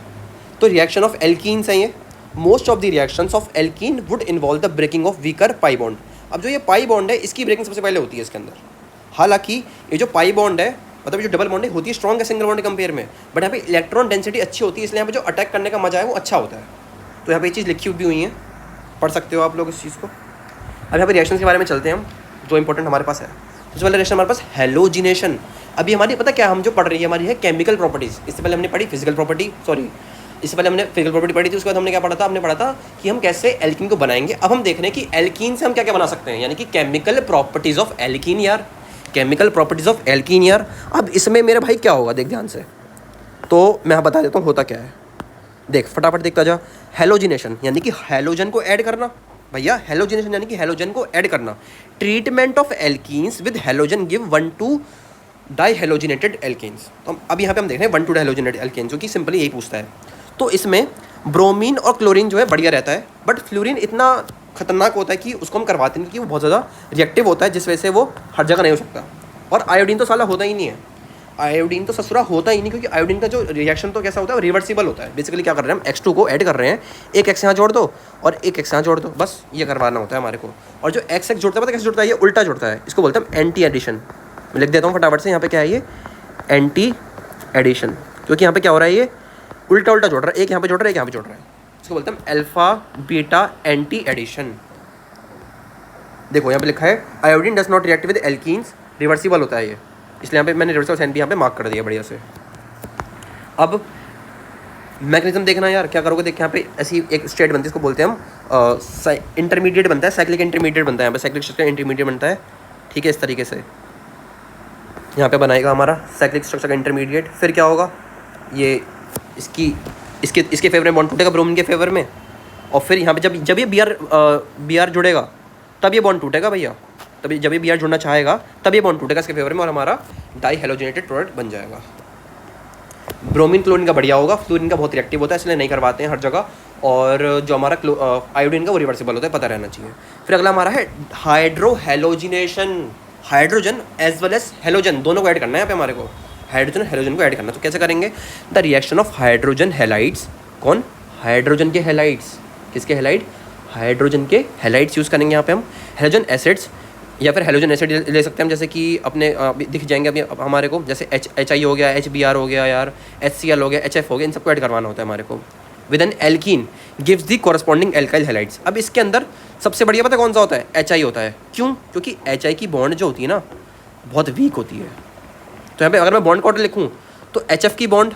तो रिएक्शन ऑफ एल्कीन्स है ये। Most of the reactions of alkene would involve the breaking of weaker pi bond. अब जो ये पाई बॉन्ड है इसकी ब्रेकिंग सबसे पहले होती है इसके अंदर। हालांकि ये जो पाई बॉन्ड है, मतलब ये जो डबल बॉन्डिंग होती है स्ट्रॉन्ग है सिंगल बॉन्ड कंपेयर में, बट यहाँ पे इलेक्ट्रॉन डेंसिटी अच्छी होती है, इसलिए यहाँ पे जो अटैक करने का मजा है वो अच्छा होता है। तो यहाँ पे ये चीज़ लिखी भी हुई है, पढ़ सकते हो आप लोग इस चीज़ को। अब यहाँ पे रिएक्शन के बारे में चलते हैं हम, जो इंपॉर्टेंट हमारे पास है। सबसे पहले रिएक्शन हमारे पास हैलोजिनेशन। अभी हमारी पता क्या हम जो पढ़ रही है हमारी है केमिकल प्रॉपर्टीज़। इससे पहले हमने पढ़ी फिजिकल प्रॉपर्टी, इससे पहले हमने फिजिकल प्रॉपर्टी पढ़ी थी, उसके बाद हमने क्या पढ़ा था, हमने पढ़ा था कि हम कैसे एल्कीन को बनाएंगे। अब हम देख रहे हैं कि एल्कीन से हम क्या क्या बना सकते हैं, यानी कि केमिकल प्रॉपर्टीज़ ऑफ एल्कीन यार, केमिकल प्रॉपर्टीज़ ऑफ एल्कीन यार। अब इसमें मेरे भाई क्या होगा, देख ध्यान से, तो मैं बता देता हूँ होता क्या है। देख फटाफट देखता जा। हैलोजिनेशन यानी कि हैलोजन को ऐड करना भैया, हैलोजिनेशन यानी कि हैलोजन को ऐड करना। Treatment of alkenes with halogen give 1,2 dihalogenated alkanes. तो अब यहाँ पे हम देख रहे हैं 1,2 डाइहैलोजिनेटेड एल्केन्स, जो कि सिंपली यही पूछता है। तो इसमें ब्रोमीन और क्लोरीन जो है बढ़िया रहता है, बट फ्लोरीन इतना खतरनाक होता है कि उसको हम करवाते नहीं, कि वो बहुत ज़्यादा रिएक्टिव होता है, जिस वजह से वो हर जगह नहीं हो सकता। और आयोडीन तो साला होता ही नहीं है, आयोडीन तो ससुरा होता ही नहीं, क्योंकि आयोडीन का जो रिएक्शन तो कैसा होता है, रिवर्सिबल होता है। बेसिकली क्या कर रहे हैं हम, X2 को ऐड कर रहे हैं, एक X यहाँ जोड़ दो और एक X यहाँ जोड़ दो, बस ये करवाना होता है हमारे को। और जो X जोड़ता है पता कैसे जुड़ता है, ये उल्टा जुड़ता है, इसको बोलते हैं एंटी एडिशन। मैं लिख देता हूँ फटाफट से, यहाँ पे क्या है ये एंटी एडिशन, क्योंकि यहाँ पे क्या हो रहा है, ये उल्टा उल्टा जोड़ रहा है, एक यहाँ पे जोड़ रहा है, एक यहाँ पे जोड़ रहा है। इसको बोलते हैं अल्फा बीटा एंटी एडिशन। देखो यहाँ पे लिखा है iodine does not react with alkenes, reversible होता है ये, इसलिए यहाँ पे मैंने रिवर्सिबल साइन भी यहाँ पे मार्क कर दिया बढ़िया से। अब मैकेनिज्म देखना यार, क्या करोगे, देख यहाँ पे ऐसी एक स्टेट बनती है, इसको बोलते हैं हम इंटरमीडिएट बनता है, साइक्लिक इंटरमीडिएट बनता है, यहाँ पे साइक्लिक स्ट्रक्चर इंटरमीडिएट बनता है, ठीक है। इस तरीके से यहाँ पे बनाएगा हमारा साइक्लिक स्ट्रक्चर का इंटरमीडिएट। फिर क्या होगा, ये इसके फेवर में बॉन्ड टूटेगा ब्रोमीन के फेवर में, और फिर यहाँ पे जब ये बी आर जुड़ेगा तब ये बॉन्ड टूटेगा भैया, तभी जब ये बी आर जुड़ना चाहेगा तब ये बॉन्ड टूटेगा इसके फेवर में, और हमारा डाइहैलोजिनेटेड प्रोडक्ट बन जाएगा। ब्रोमीन क्लोरीन का बढ़िया होगा, फ्लोरीन का बहुत रिएक्टिव होता है, इसलिए नहीं करवाते हैं हर जगह। और जो हमारा आयोडीन का वो रिवर्सिबल होता है, पता रहना चाहिए। फिर अगला हमारा है hydrohalogenation. Hydrogen as well as halogen दोनों को ऐड करना है यहाँ पे हमारे को, हाइड्रोजन हेलोजन को ऐड करना। तो कैसे करेंगे, the reaction of hydrogen halides, कौन, हाइड्रोजन के हैलाइड्स, किसके हैलाइड, हाइड्रोजन के हैलाइड्स यूज़ करेंगे यहाँ पे हम। हेलोजन एसिड्स या फिर हेलोजन एसिड ले सकते हैं हम, जैसे कि अपने दिख जाएंगे अभी हमारे को, जैसे HI हो गया, HBr हो गया यार, HCl हो गया, HF हो गया, इन सबको ऐड करवाना होता है हमारे को। With N alkene gives the corresponding alkyl halides. अब इसके अंदर सबसे बढ़िया पता कौन सा होता है, HI होता है। क्यों, क्योंकि HI की बॉन्ड जो होती है ना बहुत वीक होती है। तो यहाँ पे अगर मैं बॉन्ड कॉर्डर लिखूँ तो HF की बॉन्ड,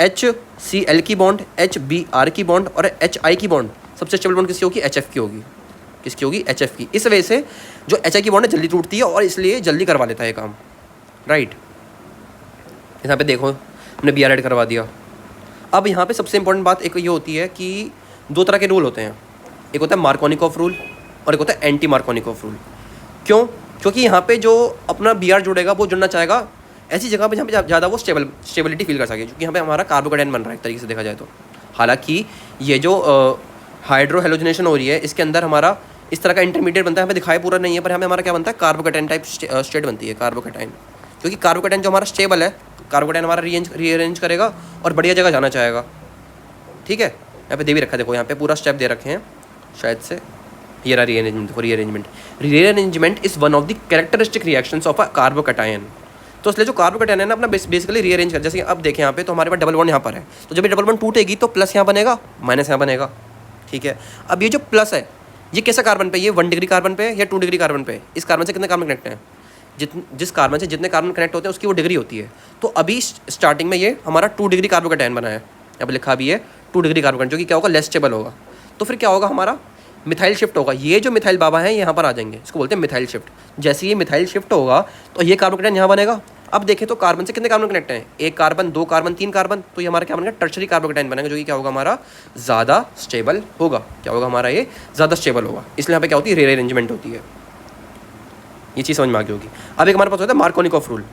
HCl की बॉन्ड, HBr की बॉन्ड और HI की बॉन्ड सबसे स्टेबल बॉन्ड किसकी होगी, HF की होगी। किसकी होगी, HF की। इस वजह से जो HI की बॉन्ड है जल्दी टूटती है और इसलिए जल्दी करवा लेता है काम, राइट। यहाँ पे देखो हमने Br ऐड करवा दिया। अब यहाँ पे सबसे इंपॉर्टेंट बात एक ये होती है कि दो तरह के रूल होते हैं, एक होता है मार्कोनिकॉफ रूल और एक होता है एंटी मार्कोनिकॉफ रूल। क्यों? क्योंकि यहाँ पे जो अपना बी आर जुड़ेगा वो जुड़ना चाहेगा ऐसी जगह पे जहाँ पे ज़्यादा वो स्टेबिलिटी फील कर सके, क्योंकि यहाँ पे हमारा कार्बोकेटाइन बन रहा है एक तरीके से देखा जाए तो। हालांकि ये जो हाइड्रो हेलोजिनेशन हो रही है इसके अंदर हमारा इस तरह का इंटरमीडिएट बनता है, हमें दिखाई पूरा नहीं है, पर हमें हमारा क्या बनता है, कार्बोकेटाइन टाइप स्टेट बनती है कार्बोकेटाइन। क्योंकि कार्बोकेटाइन जो हमारा स्टेबल है, कार्बोकेटाइन हमारा रीअरेंज करेगा और बढ़िया जगह जाना चाहेगा। ठीक है, यहाँ पे दे भी रखा, देखो यहाँ पे पूरा स्टेप दे रखे हैं शायद से, ये रहा rearrangement. Rearrangement is one of the characteristic reactions of a carbocation. तो इसलिए जो कार्बोकेटाइन है ना अपना बेसिकली रीअरेंज कर, जैसे अब देखें यहाँ पे तो हमारे पास डबल बॉन्ड यहाँ पर है, तो जब ये डबल बॉन्ड टूटेगी तो प्लस यहाँ बनेगा, माइनस यहाँ बनेगा। ठीक है, अब ये जो प्लस है ये कैसा कार्बन पे, ये 1 डिग्री कार्बन पे या 2 डिग्री कार्बन पे, इस कार्बन से कितने कार्बन कनेक्ट हैं, जिस कार्बन से जितने कार्बन कनेक्ट होते हैं उसकी वो डिग्री होती है। तो अभी स्टार्टिंग में ये हमारा 2 डिग्री कार्बोकेटाइन बना है, अब लिखा भी है 2 डिग्री कार्बोकेटाइन, जो कि क्या होगा, लेस स्टेबल होगा। तो फिर क्या होगा, हमारा मिथाइल शिफ्ट होगा। ये जो मिथाइल बाबा हैं यहाँ पर आ जाएंगे, इसको बोलते हैं मिथाइल शिफ्ट। जैसे ये मिथाइल शिफ्ट होगा तो ये कार्बोकेटाइन यहाँ बनेगा। अब देखें तो कार्बन से कितने कार्बन कनेक्ट हैं, 1 कार्बन, 2 कार्बन, 3 कार्बन, तो ये हमारा क्या बनेगा, टर्शरी कार्बोकेटाइन बनेगा, जो कि क्या होगा, हमारा ज़्यादा स्टेबल होगा। क्या होगा, हमारा ये ज़्यादा स्टेबल होगा। इसलिए यहाँ पे क्या होती है, रीअरेंजमेंट होती है। ये चीज़ समझ में आ गई होगी। अब एक हमारे पास होता है Markovnikov rule.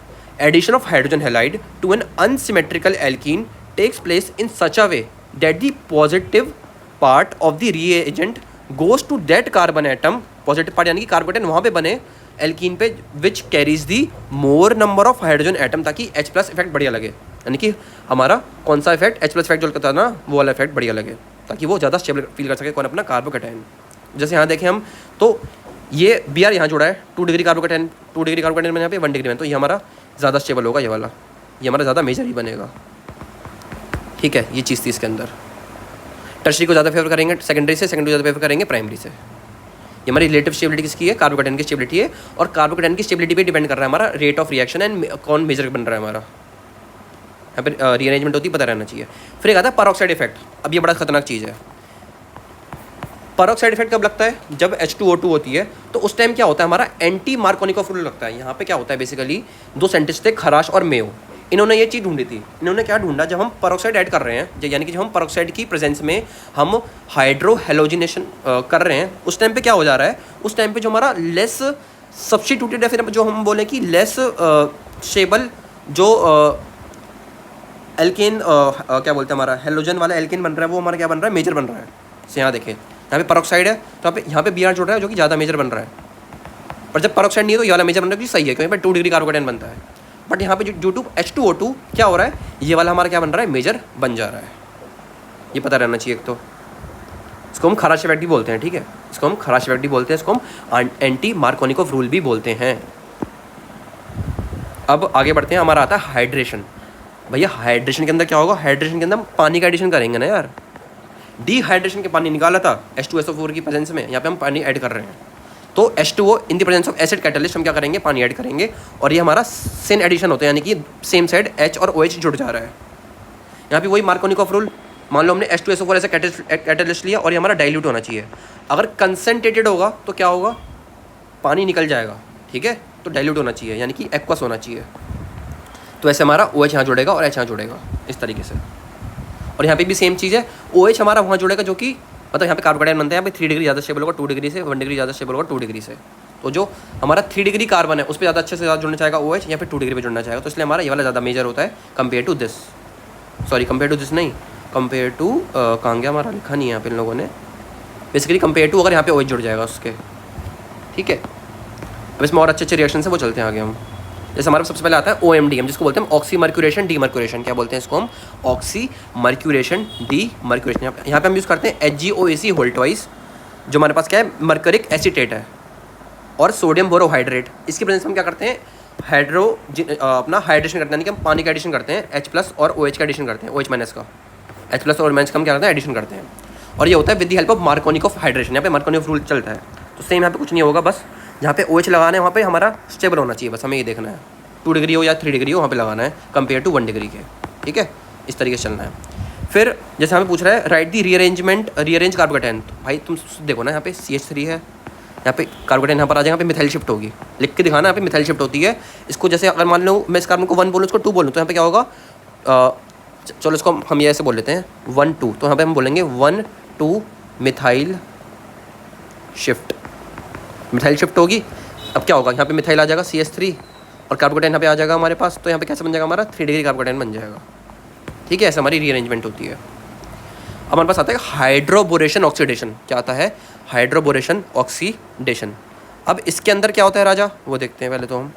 Addition of hydrogen halide to an unsymmetrical alkene takes place in such a way that the positive part of the reagent goes to that carbon atom, positive part यानी कि कार्बोकेटाइन वहाँ पे बने alkene पे which carries the more number of hydrogen atom, ताकि H plus effect बढ़िया लगे। यानी कि हमारा कौन सा इफेक्ट, H प्लस इफेक्ट जो लगता है ना, वो वाला इफेक्ट बढ़िया लगे, ताकि वो ज़्यादा स्टेबल फील कर सके कौन, अपना कार्बोकेटाइन। जैसे यहाँ देखें हम तो ये बी आर यहाँ जुड़ा है 2 डिग्री कार्बोकेटाइन, 2 डिग्री कार्बोकेटाइन में यहाँ पे 1 डिग्री में, तो ये हमारा ज़्यादा स्टेबल होगा, ये वाला, ये हमारा ज़्यादा मेजर ही बनेगा। ठीक है, ये चीज़ थी इसके अंदर। टर्शरी को ज़्यादा फेवर करेंगे सेकेंडरी से, सेकेंडरी को ज़्यादा फेवर करेंगे प्राइमरी से। ये हमारी रिलेटिव स्टेबिलिटी किसकी है, कार्बोकेटाइन की स्टेबिलिटी है, और कार्बोकेटाइन की स्टेबिलिटी पे डिपेंड कर रहा है हमारा रेट ऑफ रिएक्शन एंड कौन मेजर बन रहा है हमारा। यहाँ पे रीअरेंजमेंट होती है, पता रहना चाहिए। फिर एक आता है परऑक्साइड इफेक्ट। अब ये बड़ा खतरनाक चीज़ है। परऑक्साइड इफेक्ट कब लगता है, जब H2O2 होती है, तो उस टाइम क्या होता है, हमारा एंटी मार्कोनिकॉफ रूल लगता है। यहाँ पे क्या होता है, बेसिकली 2 साइंटिस्ट थे, खराश और मेयो, इन्होंने ये चीज़ ढूंढी थी। इन्होंने क्या ढूंढा, जब हम परऑक्साइड ऐड कर रहे हैं, यानी कि जब हम परऑक्साइड की प्रेजेंस में हम हाइड्रो हेलोजिनेशन कर रहे हैं, उस टाइम पे क्या हो जा रहा है, उस टाइम पे जो हमारा लेस सब्स्टिट्यूटेड है, फिर जो हम बोलें कि लेस स्टेबल जो एल्केन क्या बोलते हैं, हमारा हेलोजन वाला एल्केन बन रहा है, वो हमारा क्या बन रहा है, मेजर बन रहा है। जैसे यहाँ देखें, यहाँ पे परऑक्साइड है तो यहाँ पे बी आर जुड़ रहा है, जो कि ज़्यादा मेजर बन रहा है। पर जब परऑक्साइड नहीं है तो ये वाला मेजर बन रहा है, क्योंकि सही है, क्योंकि 2 डिग्री कार्बोकेटाइन बनता है। बट यहाँ पे ड्यू टू H2O2 क्या हो रहा है, ये वाला हमारा क्या बन रहा है, मेजर बन जा रहा है। ये पता रहना चाहिए एक तो। इसको हम खराश इफेक्ट भी बोलते हैं। ठीक है, इसको हम खराश इफेक्ट भी बोलते हैं, इसको हम एंटी मार्कोनिकॉफ रूल भी बोलते हैं। अब आगे बढ़ते हैं, हमारा आता है हाइड्रेशन। भैया हाइड्रेशन के अंदर क्या होगा, हाइड्रेशन के अंदर हम पानी का एडिशन करेंगे ना यार। डिहाइड्रेशन के पानी निकाला था H2SO4 की प्रेजेंस में, यहाँ पे हम पानी ऐड कर रहे हैं, तो H2O in the presence of acid catalyst हम क्या करेंगे, पानी ऐड करेंगे, और ये हमारा सेम एडिशन होता है, यानी कि सेम साइड H और OH जुड़ जा रहा है। यहाँ पे वही मार्कोनिकॉफ रूल, मान लो हमने H2SO4 ऐसा कैटलिस्ट लिया और ये हमारा डाइल्यूट होना चाहिए। अगर कंसनट्रेटेड होगा तो क्या होगा, पानी निकल जाएगा। ठीक है, तो डाइल्यूट होना चाहिए, यानी कि एक्वस होना चाहिए। तो ऐसे हमारा OH यहाँ जुड़ेगा और H यहाँ जुड़ेगा, इस तरीके से। और यहाँ पे भी सेम चीज़ है, OH हमारा वहाँ जुड़ेगा, जो कि मतलब यहाँ पे कार्बोकेटाइन बनता है, यहाँ पे 3 डिग्री ज़्यादा स्टेबल होगा 2 डिग्री से, 1 डिग्री ज़्यादा स्टेबल होगा 2 डिग्री से। तो जो हमारा 3 डिग्री कार्बन है उस पर ज़्यादा अच्छे से ज़्यादा जुड़ना चाहेगा OH, यहाँ पे 2 डिग्री पे जुड़ना चाहेगा, तो इसलिए हमारा ये वाला ज़्यादा मेजर होता है compare to this. Sorry, compare to this नहीं, कंपेयर टू कहाँ गया, हमारा लिखा नहीं है यहाँ पे इन लोगों ने। बेसिकली कंपेयर टू अगर यहाँ पे OH जुड़ जाएगा उसके। ठीक है, अब इसमें और अच्छे अच्छे रिएक्शन है, वो चलते हैं आगे हम। जैसे हमारे सबसे पहले आता है OMD, हम जिसको बोलते हैं ऑक्सी मर्क्यूरेशन डी मर्क्यूरेशन। क्या बोलते हैं इसको हम, ऑक्सी मर्क्यूरेशन डी मर्क्यूरेशन। यहाँ पे हम यूज़ करते हैं HgOAc होल ट्वाइस, जो हमारे पास क्या है, मर्करिक एसीटेट है, और सोडियम बोरोहाइड्रेट। इसकी प्रेजेंस हम क्या करते हैं, अपना हाइड्रेशन करते हैं, यानी कि हम पानी का एडिशन करते हैं, H प्लस और OH का एडिशन करते हैं, OH माइनस का, H प्लस और माइनस का हम क्या करते हैं, एडिशन करते हैं। और ये होता है with the help of Markovnikov hydration. यहाँ पे मार्कोनिकॉफ रूल चलता है, तो सेम यहाँ पे कुछ नहीं होगा, बस जहाँ पे OH लगाना है वहाँ पे हमारा स्टेबल होना चाहिए, बस हमें ये देखना है, 2 डिग्री हो या 3 डिग्री हो, वहाँ पे लगाना है कंपेयर टू 1 डिग्री के। ठीक है, इस तरीके से चलना है। फिर जैसे हमें पूछ रहा है राइट दी रीअरेंज कार्बोकेटाइन, तो भाई तुम देखो ना, यहाँ पे CH3 है, यहाँ पे कार्बोकेटाइन यहाँ पर आ जाएगा, यहाँ पे मिथाइल शिफ्ट होगी, लिख के दिखाना, यहाँ पे मिथाइल शिफ्ट होती है। इसको जैसे अगर मान लो मैं इस कार्बन को 1 बोलूँ, इसको 2 बोलूँ, तो यहाँ पे क्या होगा, चलो इसको हम ये ऐसे बोल लेते हैं 1 2, तो यहाँ पे हम बोलेंगे 1 2 मिथाइल शिफ्ट, मिथाइल शिफ्ट होगी। अब क्या होगा, यहाँ पे मिथाइल आ जाएगा CH3 और कार्बोकेटाइन यहाँ पे आ जाएगा हमारे पास। तो यहाँ पे कैसे बन जाएगा हमारा 3 डिग्री कार्बोकेटाइन बन जाएगा। ठीक है, ऐसे हमारी रीअरेंजमेंट होती है। अब हमारे पास आता है हाइड्रोबोरेशन ऑक्सीडेशन। क्या आता है, हाइड्रोबोरेशन ऑक्सीडेशन। अब इसके अंदर क्या होता है राजा, वो देखते हैं पहले तो हम।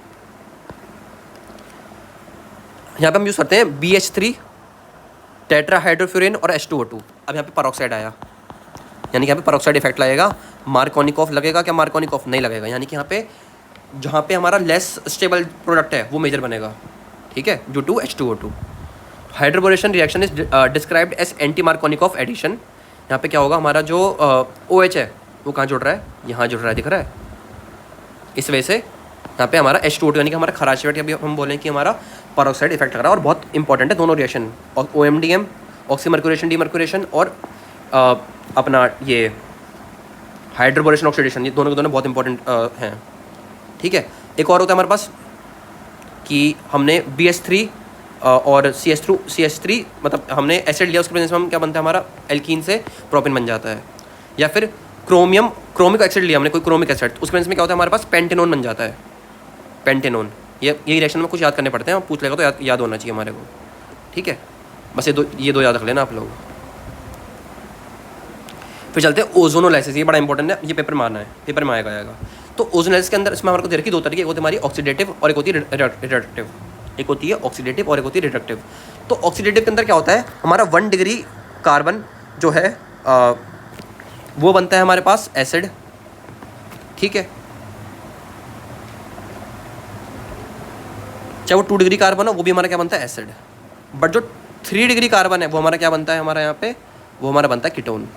यहाँ पे हम यूज़ करते हैं BH3 टेट्राहाइड्रोफ्यूरेन और H2O2। अब यहाँ पे परऑक्साइड आया, यानी कि यहाँ पे परऑक्साइड इफेक्ट लगेगा। मार्कोनिकॉफ लगेगा क्या, मार्कोनिकॉफ नहीं लगेगा, यानी कि यहाँ पे जहाँ पे हमारा लेस स्टेबल प्रोडक्ट है वो मेजर बनेगा। ठीक है, due to H2O2। Hydroboration reaction is described as anti Markovnikov addition. यहाँ पे क्या होगा, हमारा जो OH है वो कहाँ जुड़ रहा है, यहाँ जुड़ रहा है, दिख रहा है। इस वजह से यहाँ पे हमारा H2O2 यानी कि हमारा खराश इफेक्ट, अभी हम बोलें कि हमारा परऑक्साइड इफेक्ट लग रहा है। और बहुत इंपॉर्टेंट है दोनों रिएक्शन, OMDM ऑक्सीमर्क्यूरेशन डीमर्क्यूरेशन और अपना ये हाइड्रोबोरेशन ऑक्सीडेशन, ये दोनों के दोनों बहुत इंपॉर्टेंट हैं। ठीक है, एक और होता है हमारे पास कि हमने BH3 और CH3 मतलब हमने एसिड लिया, उसके प्रेजेंस में हम क्या बनता है, हमारा एल्कीन से प्रोपेन बन जाता है। या फिर क्रोमिक एसिड लिया हमने, कोई क्रोमिक एसिड, उसके प्रेजेंस में क्या होता है हमारे पास पेंटेनोन बन जाता है, पेंटेनोन। ये रिएक्शन में कुछ याद करने पड़ते हैं, पूछ लेगा तो याद होना चाहिए हमारे को। ठीक है, बस ये दो याद रख लेना आप लोग। फिर चलते हैं ओजोनोलाइसिस, ये बड़ा इंपॉर्टेंट है, ये पेपर में आना है, पेपर में आएगा। तो ओजोनोलाइसिस के अंदर इसमें हमारे को दे रखी दो तरीके, एक होती है हमारी ऑक्सीडेटिव और एक होती है रिडक्टिव। एक होती है ऑक्सीडेटिव और एक होती है रिडक्टिव। तो ऑक्सीडेटिव के अंदर क्या होता है, हमारा 1 डिग्री कार्बन जो है वो बनता है हमारे पास एसिड। ठीक है, चाहे वो 2 डिग्री कार्बन हो वो भी हमारा क्या बनता है, एसिड। बट जो 3 डिग्री कार्बन है वो हमारा क्या बनता है, हमारा यहाँ पे वो हमारा बनता है कीटोन।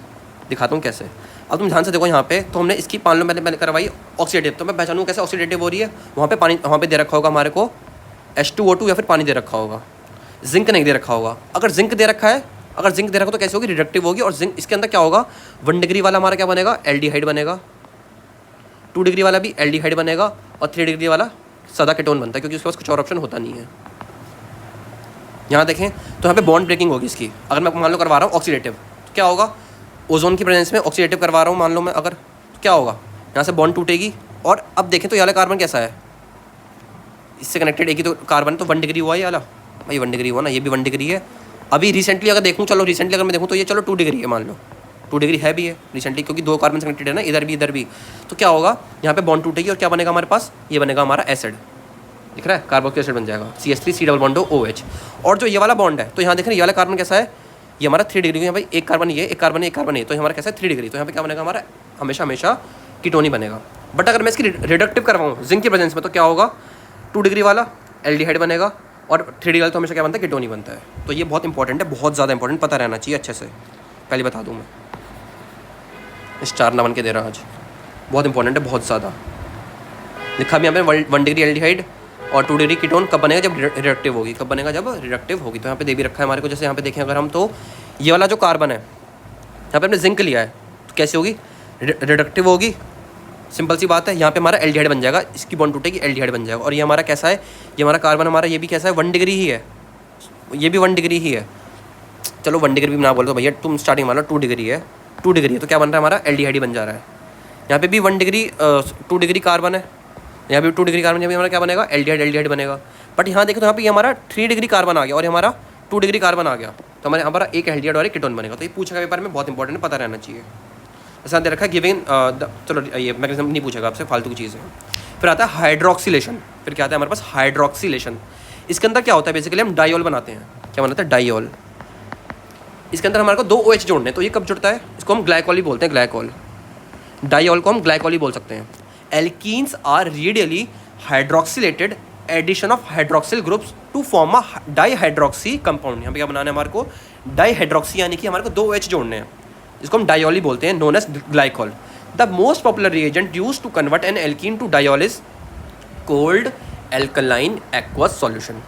दिखाता हूँ कैसे। अब तुम ध्यान से देखो, यहाँ पे तो हमने इसकी मान लो मैंने करवाई ऑक्सीडेटिव, तो मैं पहचानूँ कैसे ऑक्सीडेटिव हो रही है। वहाँ पे पानी, वहाँ पे दे रखा होगा हमारे को H2O2 या फिर पानी दे रखा होगा, जिंक नहीं दे रखा होगा। अगर जिंक दे रखा है, अगर जिंक दे रखा तो कैसे होगी, रिडक्टिव होगी। और जिंक इसके अंदर क्या होगा, 1 डिग्री वाला हमारा क्या बनेगा, एल्डिहाइड बनेगा। 2 डिग्री वाला भी एल्डिहाइड बनेगा और 3 डिग्री वाला सादा कीटोन बनता है, क्योंकि उसके पास कुछ और ऑप्शन होता नहीं है। यहाँ देखें तो यहाँ पे बॉन्ड ब्रेकिंग होगी इसकी। अगर मैं मान लो करवा रहा हूँ ऑक्सीडेटिव, तो क्या होगा, ओजोन की प्रेजेंस में ऑक्सीडेटिव करवा रहा हूँ मान लो मैं, अगर तो क्या होगा, यहाँ से बॉन्ड टूटेगी। और अब देखें तो ये वाला कार्बन कैसा है, इससे कनेक्टेड एक ही तो कार्बन, तो 1 डिग्री हुआ ये वाला, भाई 1 डिग्री हुआ ना, ये भी 1 डिग्री है। अभी रिसेंटली अगर देखूँ, चलो रिसेंटली अगर मैं देखूँ तो ये चलो 2 डिग्री है, मान लो 2 डिग्री है भी है रिसेंटली, क्योंकि 2 कार्बन कनेक्टेड है ना, इधर भी इधर भी। तो क्या होगा, यहाँ पे बॉन्ड टूटेगी और क्या बनेगा हमारे पास, ये बनेगा हमारा एसिड। दिख रहा है, कार्बोक्सिलिक एसिड बन जाएगा, CH3 C double bond OH। और जो ये वाला बॉन्ड है, तो यहाँ देख रहे हैं ये वाला कार्बन कैसा है, ये हमारा 3 डिग्री है भाई, एक कार्बन ये, एक कार्बन ये, एक कार्बन ये, तो हमारा कैसा है 3 डिग्री। तो यहाँ पे क्या बनेगा हमारा, हमेशा कीटोन बनेगा। बट अगर मैं इसकी रिडक्टिव करवाऊँ जिंक की प्रेजेंस में, तो क्या होगा, 2 डिग्री वाला एल्डिहाइड बनेगा और 3 डिग्री वाला तो हमेशा क्या बनता है, कीटोन ही बनता है। तो ये बहुत इंपॉर्टेंट है, बहुत ज़्यादा इंपॉर्टेंट, पता रहना चाहिए अच्छे से, पहले बता दूँ मैं। स्टार ना बन के दे रहा आज, बहुत इंपॉर्टेंट है, बहुत ज़्यादा। लिखा भी यहाँ पे 1 डिग्री एल्डिहाइड और 2 डिग्री कीटोन कब बनेगा, जब रिडक्टिव होगी। कब बनेगा, जब रिडक्टिव होगी। तो यहाँ पे दे भी रखा है हमारे को, जैसे यहाँ पे देखें अगर हम, तो ये वाला जो कार्बन है यहाँ पे हमने जिंक लिया है, तो कैसे होगी, रिडक्टिव होगी। सिंपल सी बात है, यहाँ पे हमारा एल्डिहाइड बन जाएगा, इसकी बॉन्ड टूटेगी, एल्डिहाइड बन जाएगा। और ये हमारा कैसा है, ये हमारा कार्बन हमारा ये भी कैसा है, 1 डिग्री ही है, ये भी 1 डिग्री ही है। चलो 1 डिग्री भी ना बोलो तो भैया, तुम स्टार्टिंग मान लो 2 डिग्री है, 2 डिग्री है, तो क्या बन रहा है हमारा, एल्डिहाइड ही बन जा रहा है। यहाँ पे भी 1 डिग्री 2 डिग्री कार्बन है, यहाँ पे 2 डिग्री कार्बन, यहाँ पे हमारा क्या बनेगा, एल्डिहाइड बनेगा। बट यहाँ देखो तो यहाँ पे हमारा 3 डिग्री कार्बन आ गया और हमारा 2 डिग्री कार्बन आ गया, तो हमारा एक एल्डिहाइड और एक कीटोन बनेगा। तो ये पूछेगा पेपर में, बहुत इंपॉर्टेंट है, पता रहना चाहिए। ऐसा दे रखा है गिवन, चलो ये मैकेनिज्म नहीं पूछेगा आपसे, फालतू की चीज़ है। फिर आता है हाइड्रोक्सिलेशन। फिर क्या आता है हमारे पास, हाइड्रोक्सिलेशन। इसके अंदर क्या होता है, बेसिकली हम डाइऑल बनाते हैं। क्या बनाते हैं, डाइऑल। इसके अंदर हमारे को 2 OH जोड़ने, तो ये कब जुड़ता है, इसको हम ग्लाइकोल ही बोलते हैं, ग्लाइकोल। डाइऑल को हम ग्लाइकोल ही बोल सकते हैं। Alkenes are readily hydroxylated addition of hydroxyl groups to form a dihydroxy compound. यहाँ पे क्या बनाना है हमारे को, डाईहाइड्रोक्सी, यानी कि हमारे को 2 OH जोड़ने हैं, जिसको हम डाइऑल ही बोलते हैं, known as glycol. The most popular reagent used to convert an alkene to diol is cold alkaline aqueous solution.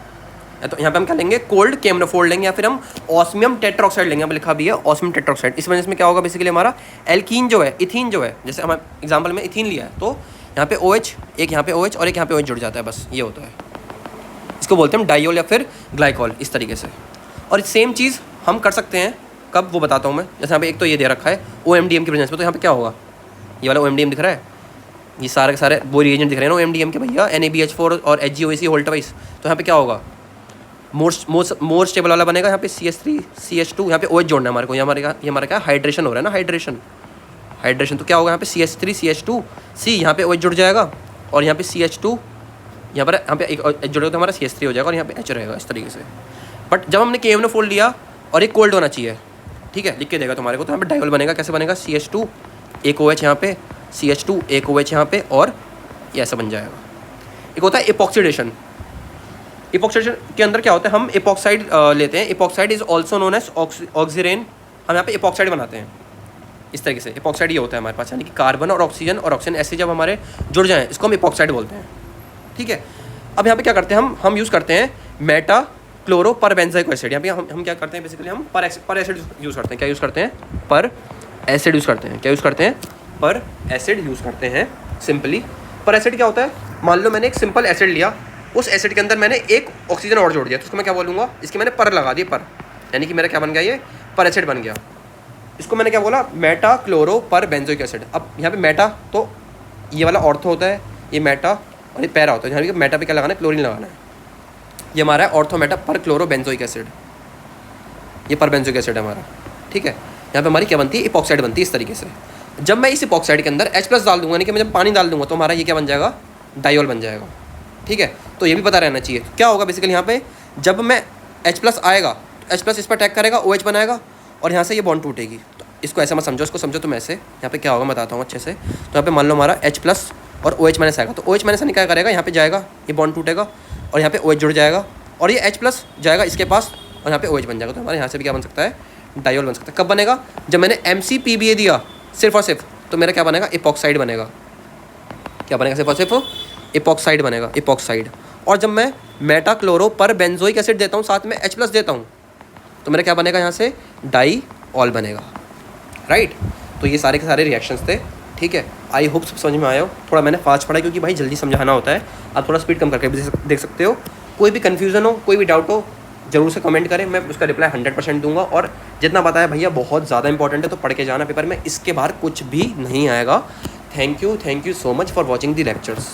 तो यहाँ पे हम क्या लेंगे, कोल्ड केमनोफोर लेंगे या फिर हम ऑस्मियम टेट्रोक्साइड लेंगे। यहाँ पे लिखा भी है ऑस्मियम टेट्रोक्साइड। इस वजह से क्या होगा, बेसिकली हमारा एल्कीन जो है, इथीन जो है, जैसे हम एग्जाम्पल में इथीन लिया है, तो यहाँ पे OH, एक यहाँ पे OH और एक यहाँ पे OH जुड़ जाता है, बस ये होता है। इसको बोलते हैं हम डाइऑल या फिर ग्लाइकोल, इस तरीके से। और सेम चीज़ हम कर सकते हैं, कब वो बताता हूँ मैं। जैसे यहाँ पे एक तो ये दे रखा है OMDM की प्रेजेंस में, तो यहाँ पे क्या होगा, ये वाला OMDM दिख रहा है, ये सारे के सारे वो रिएजेंट दिख रहे हैं ना OMDM के भैया, NaBH4 और HgOAc होल्ट वाइज। तो यहाँ पे क्या होगा, मोर स्टेबल वाला बनेगा यहाँ पे CH3 CH2, यहाँ पे OH जोड़ना है हमारे को, ये हमारा क्या हाइड्रेशन हो रहा है ना, हाइड्रेशन। तो क्या होगा यहाँ पे CH3 CH2 C, यहाँ पे OH जुड़ जाएगा और यहाँ पे CH2, यहाँ पे एक H जुड़ेगा तो हमारा CH3 हो जाएगा और यहाँ पे H रहेगा इस तरीके से। बट जब हमने KM ने फोल्ड लिया और एक कोल्ड होना चाहिए, ठीक है, लिख के देगा तुम्हारे को। तो यहाँ पे डायोल बनेगा, कैसे बनेगा, CH2 एक OH यहाँ पे, CH2 एक OH यहाँ पे, और ये ऐसा बन जाएगा। एक होता है एपॉक्सीडेशन। एपॉक्सीडेशन के अंदर क्या होता है, हम एपॉक्साइड लेते हैं, epoxide is also known as oxirane. हम यहाँ पे एपॉक्साइड बनाते हैं इस तरीके से। एपॉक्साइड ये होता है हमारे पास, यानी कि कार्बन और ऑक्सीजन ऐसे जब हमारे जुड़ जाएँ, इसको हम एपॉक्साइड बोलते हैं, ठीक है। अब यहाँ पे क्या करते हैं, हम यूज़ करते हैं मेटा क्लोरो पर बेंजाइक एसिड। यहाँ पे हम क्या करते हैं, बेसिकली हम पर एसिड यूज़ करते हैं। क्या यूज़ करते हैं, पर एसिड यूज़ करते हैं। क्या यूज़ करते हैं, पर एसिड यूज़ करते हैं। सिंपली पर एसिड क्या होता है, मान लो मैंने एक सिंपल एसिड लिया, उस एसिड के अंदर मैंने एक ऑक्सीजन और जोड़ दिया, तो उसको मैं क्या बोलूँगा, इसकी मैंने पर लगा दी, पर, यानी कि मेरा क्या बन गया, ये पर एसिड बन गया। इसको मैंने क्या बोला, मेटा क्लोरो पर बेंजोइक एसिड। अब यहाँ पे मेटा तो ये वाला ऑर्थो होता है, ये मेटा और ये पैरा होता है। यहाँ पे मेटा पे क्या लगाना है, क्लोरीन लगाना है। ये हमारा है ऑर्थो मेटा पर क्लोरो बेंजोइक एसिड, ये पर बेंजोइक एसिड है हमारा, ठीक है। यहाँ पे हमारी क्या बनती है, इपॉक्साइड बनती है इस तरीके से। जब मैं इस इपॉक्साइड के अंदर H+ डाल दूंगा, यानी कि मैं जब पानी डाल दूंगा, तो हमारा ये क्या बन जाएगा, डायोल बन जाएगा, ठीक है। तो ये भी पता रहना चाहिए क्या होगा बेसिकली यहाँ पे, जब मैं H+ आएगा तो H+ इस पर अटैक करेगा, OH बनाएगा और यहाँ से ये बॉन्ड टूटेगी। तो इसको ऐसे मत समझो, इसको समझो तुम ऐसे। यहाँ पे क्या होगा मैं बताता हूँ अच्छे से। तो यहाँ पे मान लो हमारा H+ और OH- आएगा, तो OH- क्या करेगा, यहाँ पे जाएगा, ये बॉन्ड टूटेगा और यहाँ पे OH जुड़ जाएगा और ये H+ जाएगा इसके पास और यहाँ पे OH बन जाएगा। तो हमारे यहाँ से भी क्या बन सकता है, डायोल बन सकता है। कब बनेगा, जब मैंने MCPBA दिया सिर्फ और सिर्फ, तो मेरा क्या बनेगा, इपॉक्साइड बनेगा। क्या बनेगा, सिर्फ और सिर्फ इपॉक्साइड बनेगा, इपॉक्साइड। और जब मैं मेटा क्लोरो पर बेंजोइक एसिड देता हूँ, साथ में H+ देता हूँ, तो मेरा क्या बनेगा, यहाँ से डाईऑल बनेगा, राइट। तो ये सारे के सारे रिएक्शंस थे, ठीक है। आई होप सब समझ में आया हो। थोड़ा मैंने फास्ट पढ़ा क्योंकि भाई जल्दी समझाना होता है, आप थोड़ा स्पीड कम करके भी देख सकते हो। कोई भी कन्फ्यूज़न हो, कोई भी डाउट हो, जरूर से कमेंट करें, मैं उसका रिप्लाई 100% दूंगा। और जितना बताया भैया बहुत ज़्यादा इंपॉर्टेंट है, तो पढ़ के जाना पेपर में, इसके बाहर कुछ भी नहीं आएगा। Thank you so much for watching the lectures.